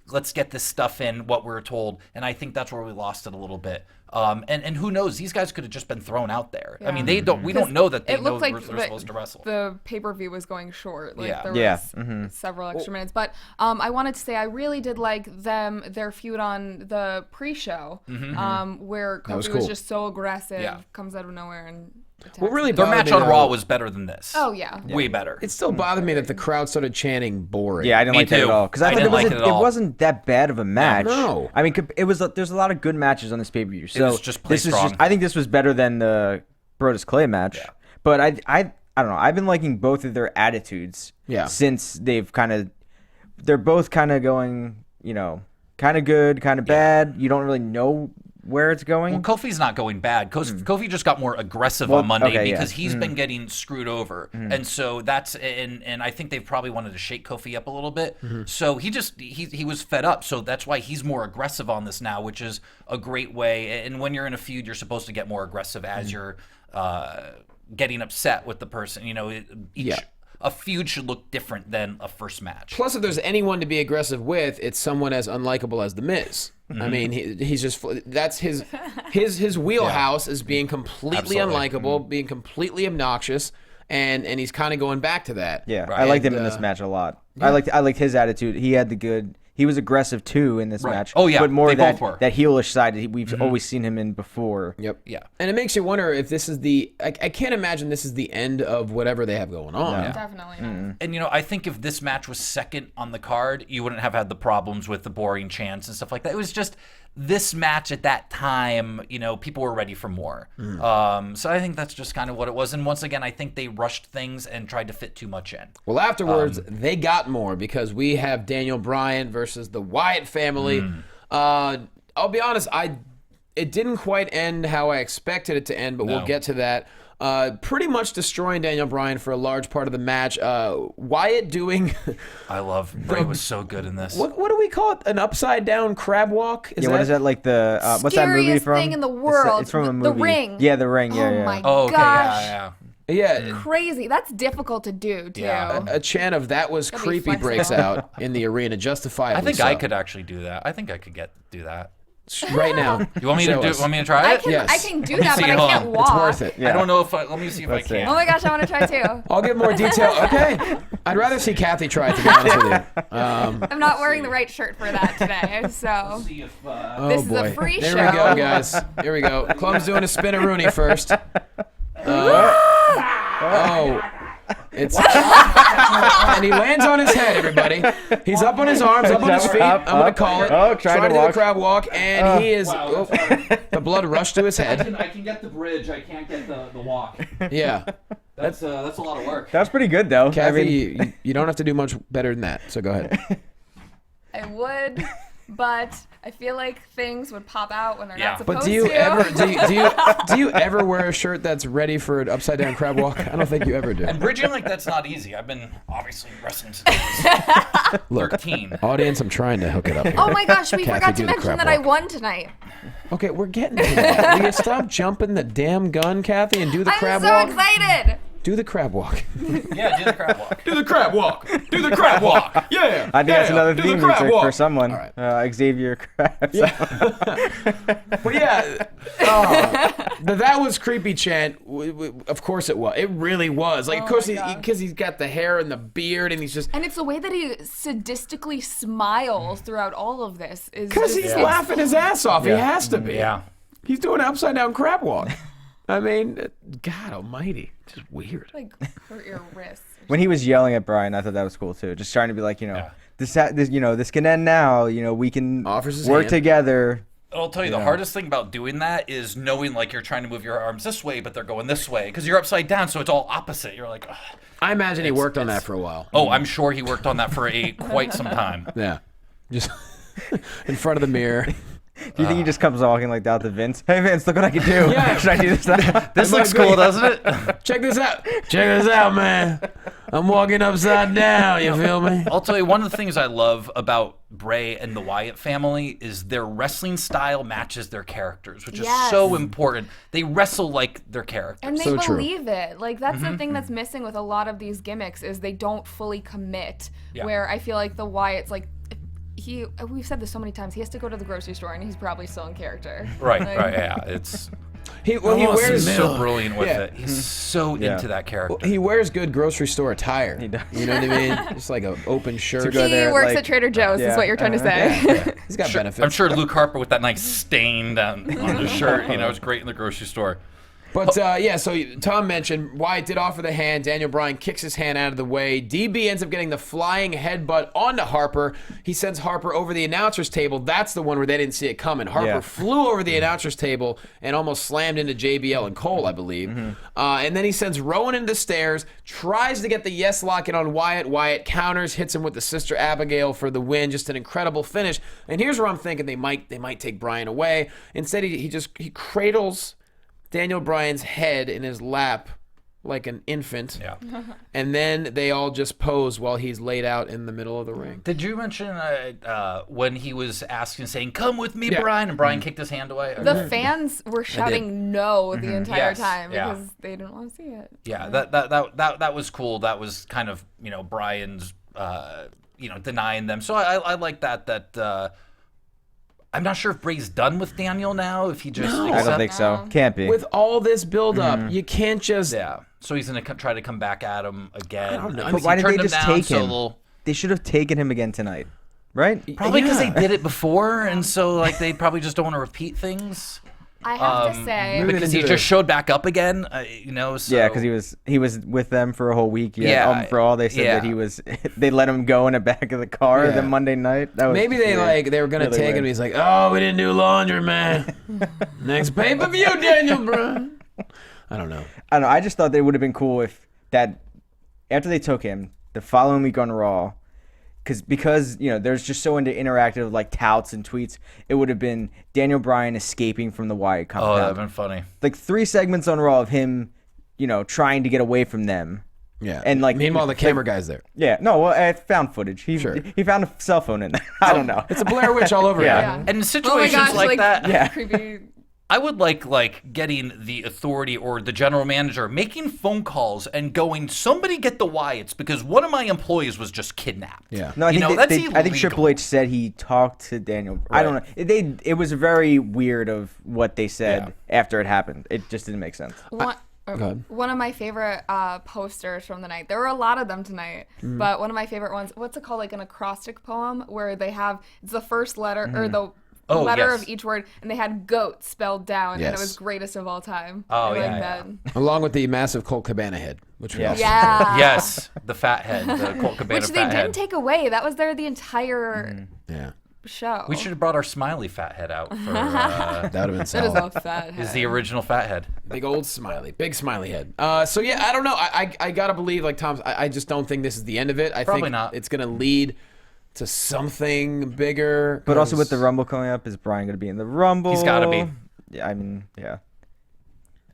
Let's get this stuff in, what we're told. And I think that's where we lost it a little bit. And who knows? These guys could have just been thrown out there. Yeah. I mean, we don't know that they know they're supposed to wrestle. The pay-per-view was going short. There was several extra minutes. But I wanted to say I really did like their feud on the pre-show, where Kofi was just so aggressive, comes out of nowhere and What really their match on Raw was better than this. Oh yeah, way better. It still bothered me that the crowd started chanting "boring." Yeah, I didn't like that at all because I thought it wasn't that bad of a match. No, I mean it was. There's a lot of good matches on this pay-per-view. So it was just play strong. I think this was better than the Brodus Clay match. Yeah. But I don't know. I've been liking both of their attitudes. Since they're both kind of going, kind of good, kind of bad. You don't really know where it's going. Well, Kofi's not going bad. Kofi just got more aggressive on Monday because he's been getting screwed over. And so that's and I think they've probably wanted to shake Kofi up a little bit. So he was fed up. So that's why he's more aggressive on this now, which is a great way. And when you're in a feud, you're supposed to get more aggressive as you're getting upset with the person. A feud should look different than a first match. Plus, if there's anyone to be aggressive with, it's someone as unlikable as The Miz. I mean, he's just, that's his wheelhouse is being completely unlikable, being completely obnoxious, and he's kind of going back to that. Yeah, right. I liked him in this match a lot. I liked his attitude. He he was aggressive too in this match. Oh yeah, but more they that both were. that heelish side that we've always seen him in before. Yep. Yeah. And it makes you wonder if this is I can't imagine this is the end of whatever they have going on. No. Definitely not. And I think if this match was second on the card, you wouldn't have had the problems with the boring chants and stuff like that. It was just this match at that time, people were ready for more. So I think that's just kind of what it was. And once again, I think they rushed things and tried to fit too much in. Well, afterwards, they got more because we have Daniel Bryan versus the Wyatt family. I'll be honest, it didn't quite end how I expected it to end, but we'll get to that. Pretty much destroying Daniel Bryan for a large part of the match. Wyatt doing... I love Bray was so good in this. What do we call it? An upside down crab walk? What is that like the what's that movie Scariest from? thing in the world. It's from a movie. The Ring. Yeah, The Ring. Yeah, Oh yeah. my Oh, okay, gosh. yeah. Yeah. Crazy. That's difficult to do too. Yeah. A chant of "that was Gotta be creepy" flexible. breaks out in the arena, justifiably I think so. I could actually do that. I think I could do that. Right now. You want me to Show do? us. Want me to try it? Yes. I can do Let me that, see but I it. Hold can't on. walk. It's worth it. I don't know if let me see if Let's I can. Oh my gosh, I want to try too. I'll give more detail. Okay. I'd rather see Cathy try it, to be honest with you. I'm not wearing the right shirt for that today, so See if, Oh, this is boy. a free there show. we go, guys. Here we go. Clum's doing a spin-a-rooney first. It's and he lands on his head, everybody. He's up on his arms, up on his feet. I'm gonna call it. Oh, trying to do the walk. crab walk, and he is. The blood rushed to his head. I can get the bridge. I can't get the walk. Yeah, That's a lot of work. That was pretty good though. Kathy, you don't have to do much better than that. So go ahead. I would, but I feel like things would pop out when they're Yeah. not supposed But do you to. ever do you ever wear a shirt that's ready for an upside down crab walk? I don't think you ever do. And bridging that's not easy. I've been obviously wrestling since I was 13. Audience, I'm trying to hook it up here. Oh my gosh, we Kathy, forgot do to the mention crab that I walk. won tonight. Okay, we're getting to that. Will you stop jumping the damn gun, Kathy, and do the crab I'm so walk? excited. Do the crab walk. Yeah, do the crab walk. Do the crab walk. Do the crab walk. Yeah. I think that's another do the theme crab music walk. for someone. All right. Xavier Krabs. But yeah, that was creepy chant. Of course it was. It really was. Like, of course, because he's got the hair and the beard, and he's just. And it's the way that he sadistically smiles throughout all of this. Because he's laughing his ass off. He has to be. Yeah. He's doing an upside down crab walk. I mean, God almighty. Just weird. like hurt your wrists. When he was yelling at Brian, I thought that was cool too. Just trying to be like, this can end now. We can Offers his work hand. together. I'll tell you, the hardest thing about doing that is knowing like you're trying to move your arms this way, but they're going this way because you're upside down, so it's all opposite. You're like, ugh. I imagine he worked on that for a while. Oh, I'm sure he worked on that for quite some time. Yeah. Just in front of the mirror. Do you think he just comes walking like that to Vince? Hey Vince, look what I can do. Yeah. Should I do this now? This looks cool, doesn't it? Check this out. Check this out, man. I'm walking upside down. You feel me? I'll tell you, one of the things I love about Bray and the Wyatt family is their wrestling style matches their characters, which is so important. They wrestle like their characters. And they So true. believe it. Like that's the thing that's missing with a lot of these gimmicks is they don't fully commit. Yeah. Where I feel like the Wyatt's like we've said this so many times. He has to go to the grocery store and he's probably still in character. Right, Like, right, yeah. It's He wears he's so brilliant with Yeah. it. He's so into that character. He wears good grocery store attire. He does. You know what I mean? Just like an open shirt. go He there, works like- at Trader Joe's, is Yeah. what you're trying to say. He's got benefits. I'm sure Luke Harper with that nice stain down on his shirt, is great in the grocery store. But so Tom mentioned Wyatt did offer the hand. Daniel Bryan kicks his hand out of the way. DB ends up getting the flying headbutt onto Harper. He sends Harper over the announcer's table. That's the one where they didn't see it coming. Harper flew over the announcer's table and almost slammed into JBL and Cole, I believe. And then he sends Rowan into the stairs, tries to get the yes lock in on Wyatt. Wyatt counters, hits him with the Sister Abigail for the win. Just an incredible finish. And here's where I'm thinking they might take Bryan away. Instead, he cradles Daniel Bryan's head in his lap like an infant. Yeah. And then they all just pose while he's laid out in the middle of the ring. Did you mention when he was saying, "Come with me, Brian," and Brian kicked his hand away? The fans were shouting no the entire Yes, time yeah. because they didn't want to see it. Yeah, that was cool. That was kind of Brian's denying them. So I like that. I'm not sure if Bray's done with Daniel now. If he just I don't think so. Can't be. With all this build-up, you can't just... yeah. So he's gonna try to come back at him again. I don't know. But why did they turned him just down, take so him? They should have taken him again tonight. right? Probably because they did it before, and so like they probably just don't want to repeat things. I have to say, because he just showed back up again, So. Yeah, because he was with them for a whole week. Yeah, for all they said that they let him go in the back of the car the Monday night. That was Maybe they were gonna take him. He's like, oh, we didn't do laundry, man. Next pay-per-view, Daniel Bryan. I don't know. I just thought they would have been cool if that after they took him the following week on Raw. Because there's just so into interactive like touts and tweets, it would have been Daniel Bryan escaping from the Wyatt compound. Oh, that'd have been funny. Like 3 segments on Raw of him, trying to get away from them. Yeah. And like meanwhile, the camera guy's there. Yeah. No. Well, I found footage. He found a cell phone in there. I don't know. It's a Blair Witch all over again. And in situations like that, yeah. Creepy. I would like getting the authority or the general manager making phone calls and going, somebody get the Wyatts because one of my employees was just kidnapped. Yeah. No, I think that's illegal. I think Triple H said he talked to Daniel. Right. I don't know. It was very weird of what they said after it happened. It just didn't make sense. One of my favorite posters from the night. There were a lot of them tonight, but one of my favorite ones. What's it called? Like an acrostic poem where they have it's the first letter or the letter of each word, and they had goat spelled down, and it was greatest of all time. Oh, that. Along with the massive Colt Cabana head, which we also yes, the fat head, the Colt Cabana which they didn't take away. That was there the entire show. We should have brought our smiley fat head out. For, that would have been solid. That is a fat head. Is the original fat head. Big old smiley. Big smiley head. So, yeah, I don't know. I got to believe, like Tom's, I just don't think this is the end of it. I Probably think not. It's going to lead to something bigger. But also with the Rumble coming up, is Bryan going to be in the Rumble? He's got to be. Yeah, I mean, yeah.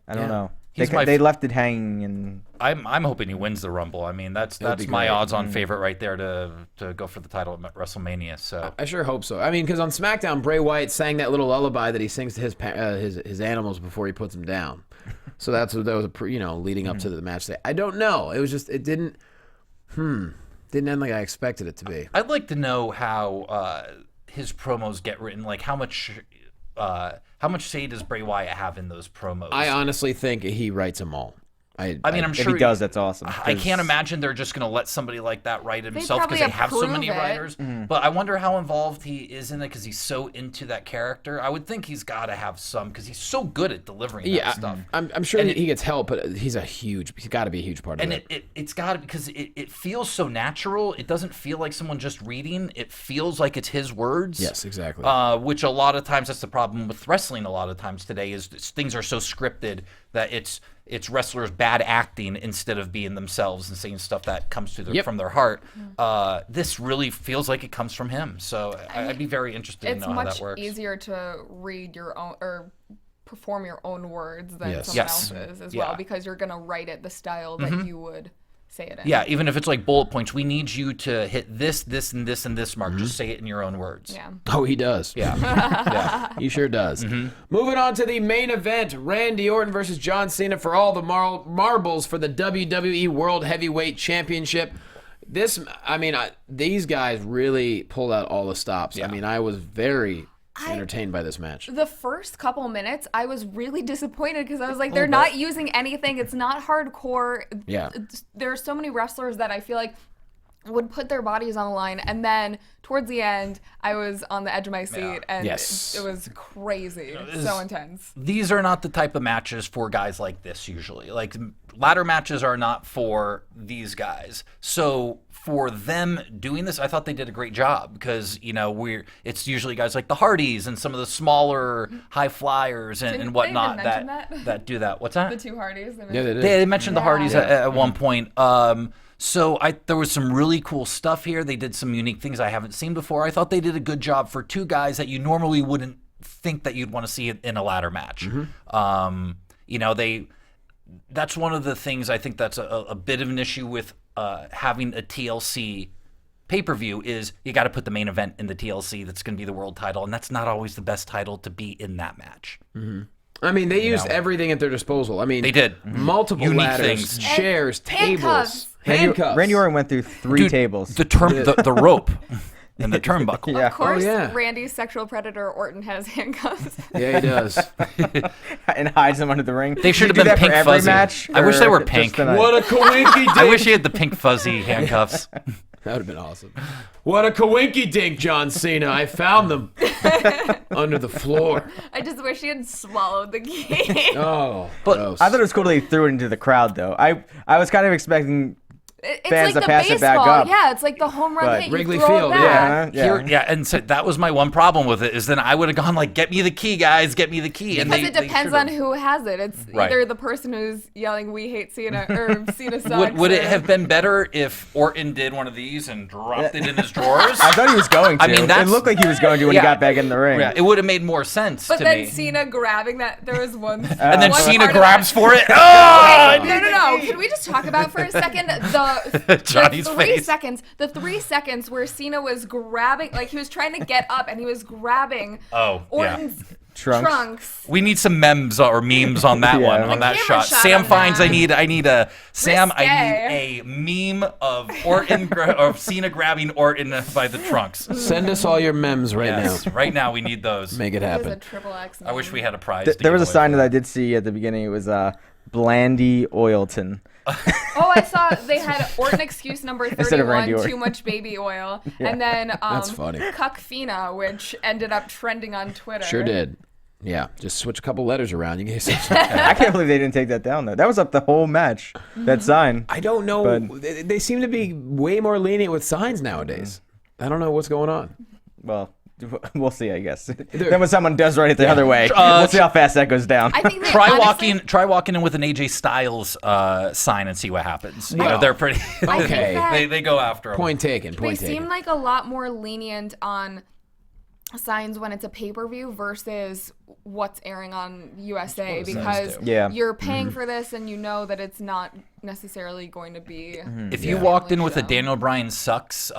I don't know. They left it hanging, and I'm hoping he wins the Rumble. I mean, that's my odds-on favorite right there to go for the title at WrestleMania. So I sure hope so. I mean, because on SmackDown, Bray Wyatt sang that little lullaby that he sings to his animals before he puts them down. So that was leading up to the match day. I don't know. It was just it didn't end like I expected it to be. I'd like to know how his promos get written. Like how much say does Bray Wyatt have in those promos? I honestly think he writes them all. I mean, I'm sure if he does, that's awesome. I can't imagine they're just going to let somebody like that write it himself because they have so many writers. But I wonder how involved he is in it because he's so into that character. I would think he's got to have some because he's so good at delivering that stuff. I'm sure he gets help, but he's got to be a huge part of it. And it's got to because it feels so natural. It doesn't feel like someone just reading. It feels like it's his words. Yes, exactly. Which a lot of times that's the problem with wrestling. A lot of times today is things are so scripted that it's wrestlers bad acting instead of being themselves and saying stuff that comes from their heart. This really feels like it comes from him. So I'd be very interested to know how that works. It's much easier to read your own or perform your own words than someone else's as well because you're going to write it the style that you would say it in. Yeah, even if it's like bullet points, we need you to hit this, this, and this, and this mark. Just say it in your own words. Yeah. Oh, he does. Yeah. He sure does. Moving on to the main event, Randy Orton versus John Cena for all the marbles for the WWE World Heavyweight Championship. These guys really pulled out all the stops. Yeah. I mean, I was very entertained by this match. The first couple minutes, I was really disappointed because I was like, they're not using anything. It's not hardcore. Yeah. There are so many wrestlers that I feel like would put their bodies on the line, and then towards the end, I was on the edge of my seat, and it was crazy, so intense. These are not the type of matches for guys like this usually. Like ladder matches are not for these guys. So for them doing this, I thought they did a great job because it's usually guys like the Hardys and some of the smaller high flyers and whatnot that do that. What's that? The two Hardys. They mentioned the Hardys at one point. So there was some really cool stuff here. They did some unique things I haven't seen before. I thought they did a good job for two guys that you normally wouldn't think that you'd want to see in a ladder match. That's one of the things I think that's a bit of an issue with having a TLC pay-per-view is you got to put the main event in the TLC that's going to be the world title, and that's not always the best title to be in that match. I mean, they used everything at their disposal. I mean, they did. Multiple Unique ladders, things. chairs, tables, handcuffs. Randy Orton went through 3 tables. The rope and the turnbuckle. Yeah. Of course, Randy's sexual predator Orton has handcuffs. Yeah, he does. And hides them under the ring. They should have been pink fuzzy. Match, I wish they were pink. What a coinky dick. I wish he had the pink fuzzy handcuffs. That would have been awesome. What a coinky dink, John Cena. I found them under the floor. I just wish he had swallowed the key. Oh, But gross. I thought it was cool that they threw it into the crowd, though. I was kind of expecting It's fans like to the pass baseball. it back up. Yeah, it's like the home run But hit. You Wrigley throw Field, it back. And so that was my one problem with it, is then I would have gone like, get me the key, guys, get me the key. Because it depends on who has it. It's Right. either the person who's yelling, "We hate Cena," or Cena sucks. Would it or- have been better if Orton did one of these and dropped it in his drawers? I thought he was going to. I mean, it looked like he was going to when he got back in the ring. Yeah, it would have made more sense But to then me. Cena grabbing that, there was one. And then one Cena part of grabs that- for it. Oh, No. Can we just talk about for a second the Johnny's 3 face. seconds? The 3 seconds where Cena was grabbing, like he was trying to get up and he was grabbing Orton's trunks. We need some memes or memes on that one, on that camera shot. shot Sam on finds that. I need a Sam. I Risque. need a meme of Orton of Cena grabbing Orton by the trunks. Send us all your memes right Yes, now. right now we need those. Make it It was a happen. triple X. I wish we had a prize. There was a sign that I did see at the beginning. It was Blandy Oilton. Oh, I saw they had Orton excuse number Instead of Randy 31, Orton. too much baby oil, and then That's funny. Cuck Fina, which ended up trending on Twitter. Sure did. Yeah, just switch a couple letters around. You can I can't believe they didn't take that down, though. That was up the whole match, that sign. I don't know. But- They seem to be way more lenient with signs nowadays. I don't know what's going on. Well, we'll see, I guess. Then when someone does right it the other way, Uh, we'll see how fast that goes down. I think they Try honestly, walking in with an AJ Styles sign and see what happens. You know, Well, they're pretty. I think Okay. that they go after him. Point taken. they Point seem taken. like a lot more lenient on signs when it's a pay-per-view versus what's airing on USA because Yeah. you're paying for this and you know that it's not necessarily going to be. If you walked in with a Daniel Bryan sucks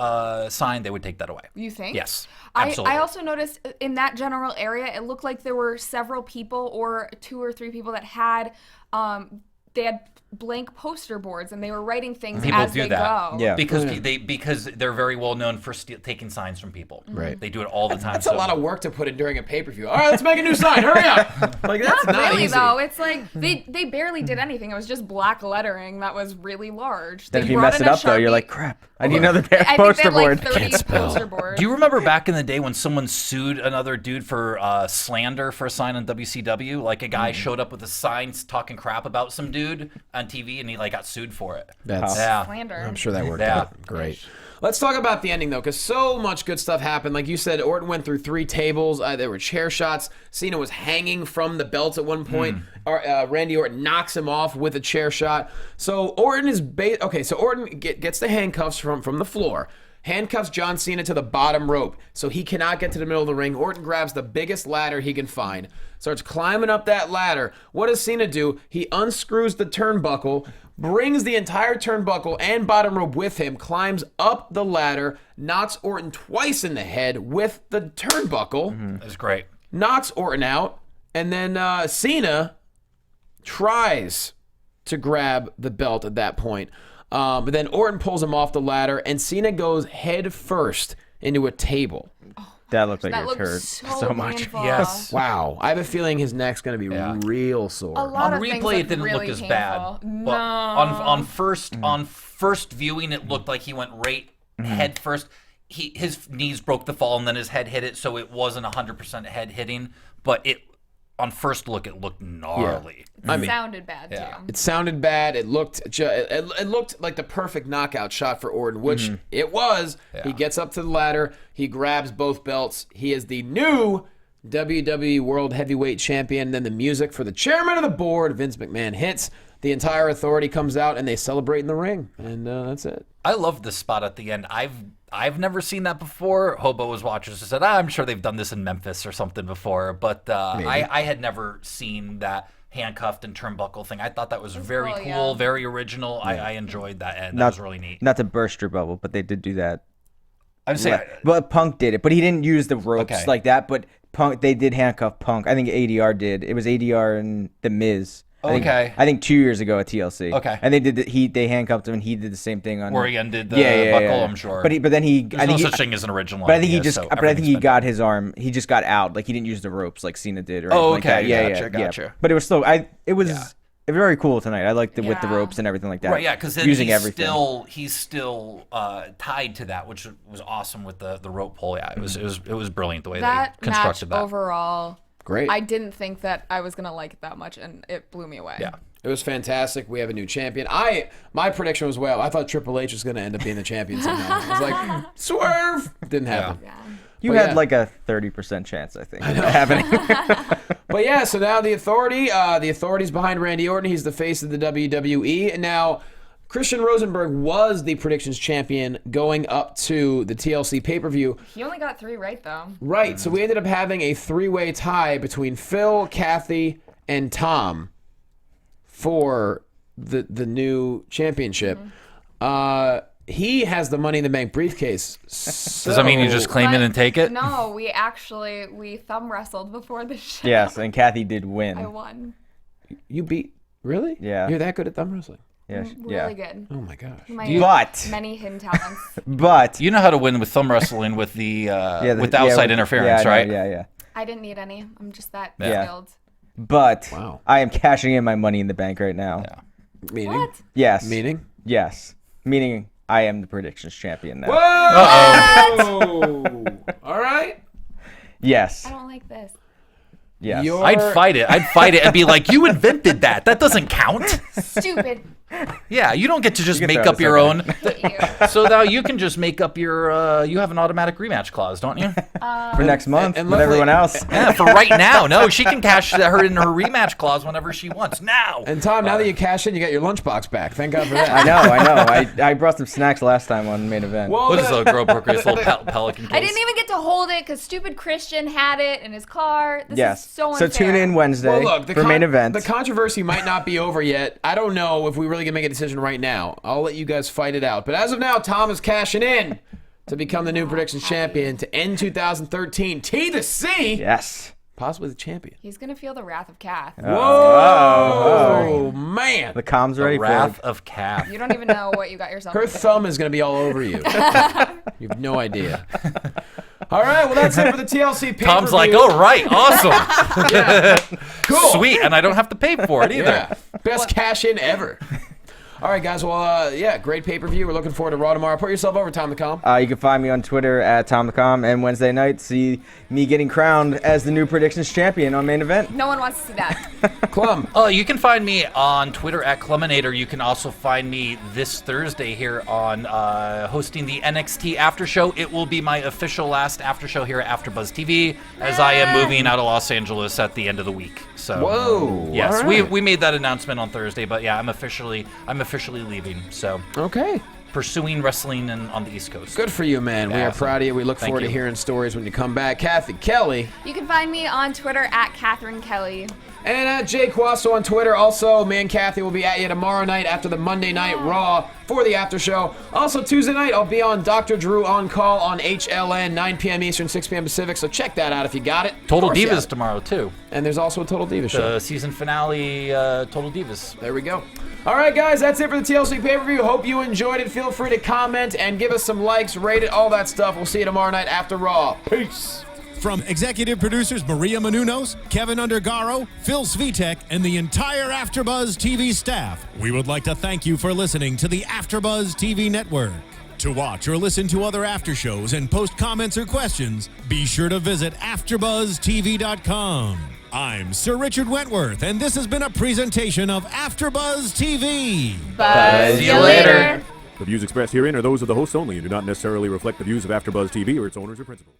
sign, they would take that away. You think? Yes, absolutely. I also noticed in that general area, it looked like there were several people or 2 or 3 people that had, they had blank poster boards and they were writing things People as do they that. go. Yeah. because they're very well known for taking signs from people. Right. They do it all the time. That's a lot of work to put in during a pay-per-view. All right, let's make a new sign. Hurry up. Like, that's Not not really easy. though. It's like they barely did anything. It was just black lettering that was really large. Then They if you brought mess in it a up, though, you're Sharpie. like, crap. I need another I think they poster had board. like 30 poster boards. Do you remember back in the day when someone sued another dude for slander for a sign on WCW? Like a guy showed up with a sign talking crap about some dude on TV, and he like got sued for it. That's, Slander. I'm sure that worked Yeah. out great. Let's talk about the ending, though, because so much good stuff happened. Like you said, Orton went through 3 tables. There were chair shots. Cena was hanging from the belts at one point. Randy Orton knocks him off with a chair shot. So Orton is so Orton gets the handcuffs from the floor. Handcuffs John Cena to the bottom rope so he cannot get to the middle of the ring. Orton grabs the biggest ladder he can find, starts climbing up that ladder. What does Cena do? He unscrews the turnbuckle, brings the entire turnbuckle and bottom rope with him, climbs up the ladder, knocks Orton twice in the head with the turnbuckle, It's great. knocks Orton out, and then Cena tries to grab the belt at that point. But then Orton pulls him off the ladder, and Cena goes head first into a table. That looked like That it looked hurt so much. painful. Yes. Wow. I have a feeling his neck's going to be real sore. A lot On of things replay, it looked didn't really look as painful. bad. No. But on first viewing, it looked like he went right head first. His knees broke the fall, and then his head hit it, so it wasn't 100% head hitting. But on first look, it looked gnarly. It sounded bad too. It sounded bad. It looked it looked like the perfect knockout shot for Orton, which it was. He gets up to the ladder. He grabs both belts. He is the new WWE World Heavyweight Champion. Then the music for the chairman of the board, Vince McMahon, hits. The entire authority comes out, and they celebrate in the ring. And that's it. I love this spot at the end. I've never seen that before. Hobo was watching and said, I'm sure they've done this in Memphis or something before, but I had never seen that handcuffed and turnbuckle thing. I thought that was very cool, cool, yeah. very original. I enjoyed that, and that was really neat. Not to burst your bubble, but they did do that. I would say, Well, Punk did it, but he didn't use the ropes Okay. like that. But Punk, they did handcuff Punk. I think ADR did. It was ADR and The Miz. Okay. I think 2 years ago at TLC. Okay. And they handcuffed him, and he did the same thing on. where he ended the buckle, I'm sure. But then he. There's I think no he, such thing as an original. But I think he idea, just. so But I think he everything's got his arm. He just got out. Like he didn't use the ropes like Cena did. Or Oh, anything like okay. that. Yeah, Gotcha. yeah. But it was still. It was. very cool tonight. I liked it with the ropes and everything like that. Right, yeah, because then using he's still tied to that, which was awesome with the rope pull. Yeah, it was brilliant the way they constructed that. Overall, great. I didn't think that I was gonna like it that much, and it blew me away. Yeah. It was fantastic. We have a new champion. My prediction was, I thought Triple H was going to end up being the champion somehow. I was like, swerve! Didn't happen. Yeah. You had like a 30% chance, I think, of it happening. But yeah, so now the authority's behind Randy Orton. He's the face of the WWE. And now Christian Rosenberg was the predictions champion going up to the TLC Pay-Per-View. He only got 3 right, though. Right, so we ended up having a 3-way tie between Phil, Cathy, and Tom for the new championship. He has the Money in the Bank briefcase. So, does that mean you just claim it and take it? No, we thumb wrestled before the show. Yes, and Cathy did win. I won. You beat, really? Yeah. You're that good at thumb wrestling? Yeah, Really good. Oh my gosh. But Many hidden talents. But you know how to win with thumb wrestling with the outside interference, right? Yeah. I didn't need any. I'm just that Yeah. skilled. But Wow. I am cashing in my Money in the Bank right now. Yeah. Meaning? What? Yes. Meaning? Yes. Meaning I am the predictions champion now. Whoa! All right. Yes. I don't like this. Yes. I'd fight it and be like, you invented that. That doesn't count. Stupid. Yeah, you don't get to just You can make throw up it your own. You. So now you can just make up your. You have an automatic rematch clause, don't you? For next month and with luckily- everyone else. Yeah, for right now. No, she can cash her in her rematch clause whenever she wants. Now. And Tom, now that you cash in, you got your lunchbox back. Thank God for that. I know. I brought some snacks last time on main event. Well, What is a girl broker's little pelican case? I didn't even get to hold it because stupid Christian had it in his car. This Yes. is so unfair. So tune in Wednesday Well, look, for main event. The controversy might not be over yet. I don't know if we really can make a decision right now. I'll let you guys fight it out. But as of now, Tom is cashing in to become the new predictions champion to end 2013. T to C. Yes. Possibly the champion. He's going to feel the wrath of Kath. Whoa, man. The comms ready The wrath of Kath. You don't even know what you got yourself Her into. thumb is going to be all over you. You have no idea. All right, well, that's it for the TLC Pay-Per-View. Tom's like, oh, right, awesome. Yeah. Cool. Sweet, and I don't have to pay for it either. Yeah. Best cash in ever. All right, guys. Well, great pay-per-view. We're looking forward to Raw tomorrow. Put yourself over, Tom the Com. You can find me on Twitter at TomTheCom, and Wednesday night, see me getting crowned as the new predictions champion on main event. No one wants to see that. Clum. Oh, you can find me on Twitter at Cluminator. You can also find me this Thursday here on hosting the NXT After Show. It will be my official last After Show here at AfterBuzz TV, as I am moving out of Los Angeles at the end of the week. So, Whoa. yes, all right. we made that announcement on Thursday, but yeah, I'm officially leaving. So, Okay. pursuing wrestling on the East Coast. Good for you, man. We Yeah, are proud of you. We look thank forward to you. hearing stories when you come back. Cathy Kelley. You can find me on Twitter at Catherine Kelley. And at Jay Quasto on Twitter. Also, me and Cathy will be at you tomorrow night after the Monday Night Raw for the after show. Also, Tuesday night, I'll be on Dr. Drew On Call on HLN, 9 p.m. Eastern, 6 p.m. Pacific. So check that out if you got it. Total Of course you Divas have it. tomorrow, too. And there's also a Total Divas show. The season finale, Total Divas. There we go. All right, guys, that's it for the TLC pay-per-view. Hope you enjoyed it. Feel free to comment and give us some likes, rate it, all that stuff. We'll see you tomorrow night after Raw. Peace. From executive producers Maria Menounos, Kevin Undergaro, Phil Svitek, and the entire AfterBuzz TV staff, we would like to thank you for listening to the AfterBuzz TV network. To watch or listen to other after shows and post comments or questions, be sure to visit AfterBuzzTV.com. I'm Sir Richard Wentworth, and this has been a presentation of AfterBuzz TV. Buzz you later. The views expressed herein are those of the hosts only and do not necessarily reflect the views of AfterBuzz TV or its owners or principals.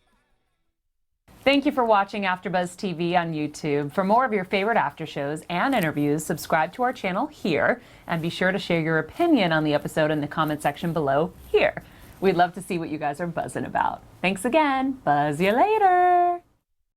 Thank you for watching AfterBuzz TV on YouTube. For more of your favorite after shows and interviews, subscribe to our channel here, and be sure to share your opinion on the episode in the comment section below here. We'd love to see what you guys are buzzing about. Thanks again. Buzz you later.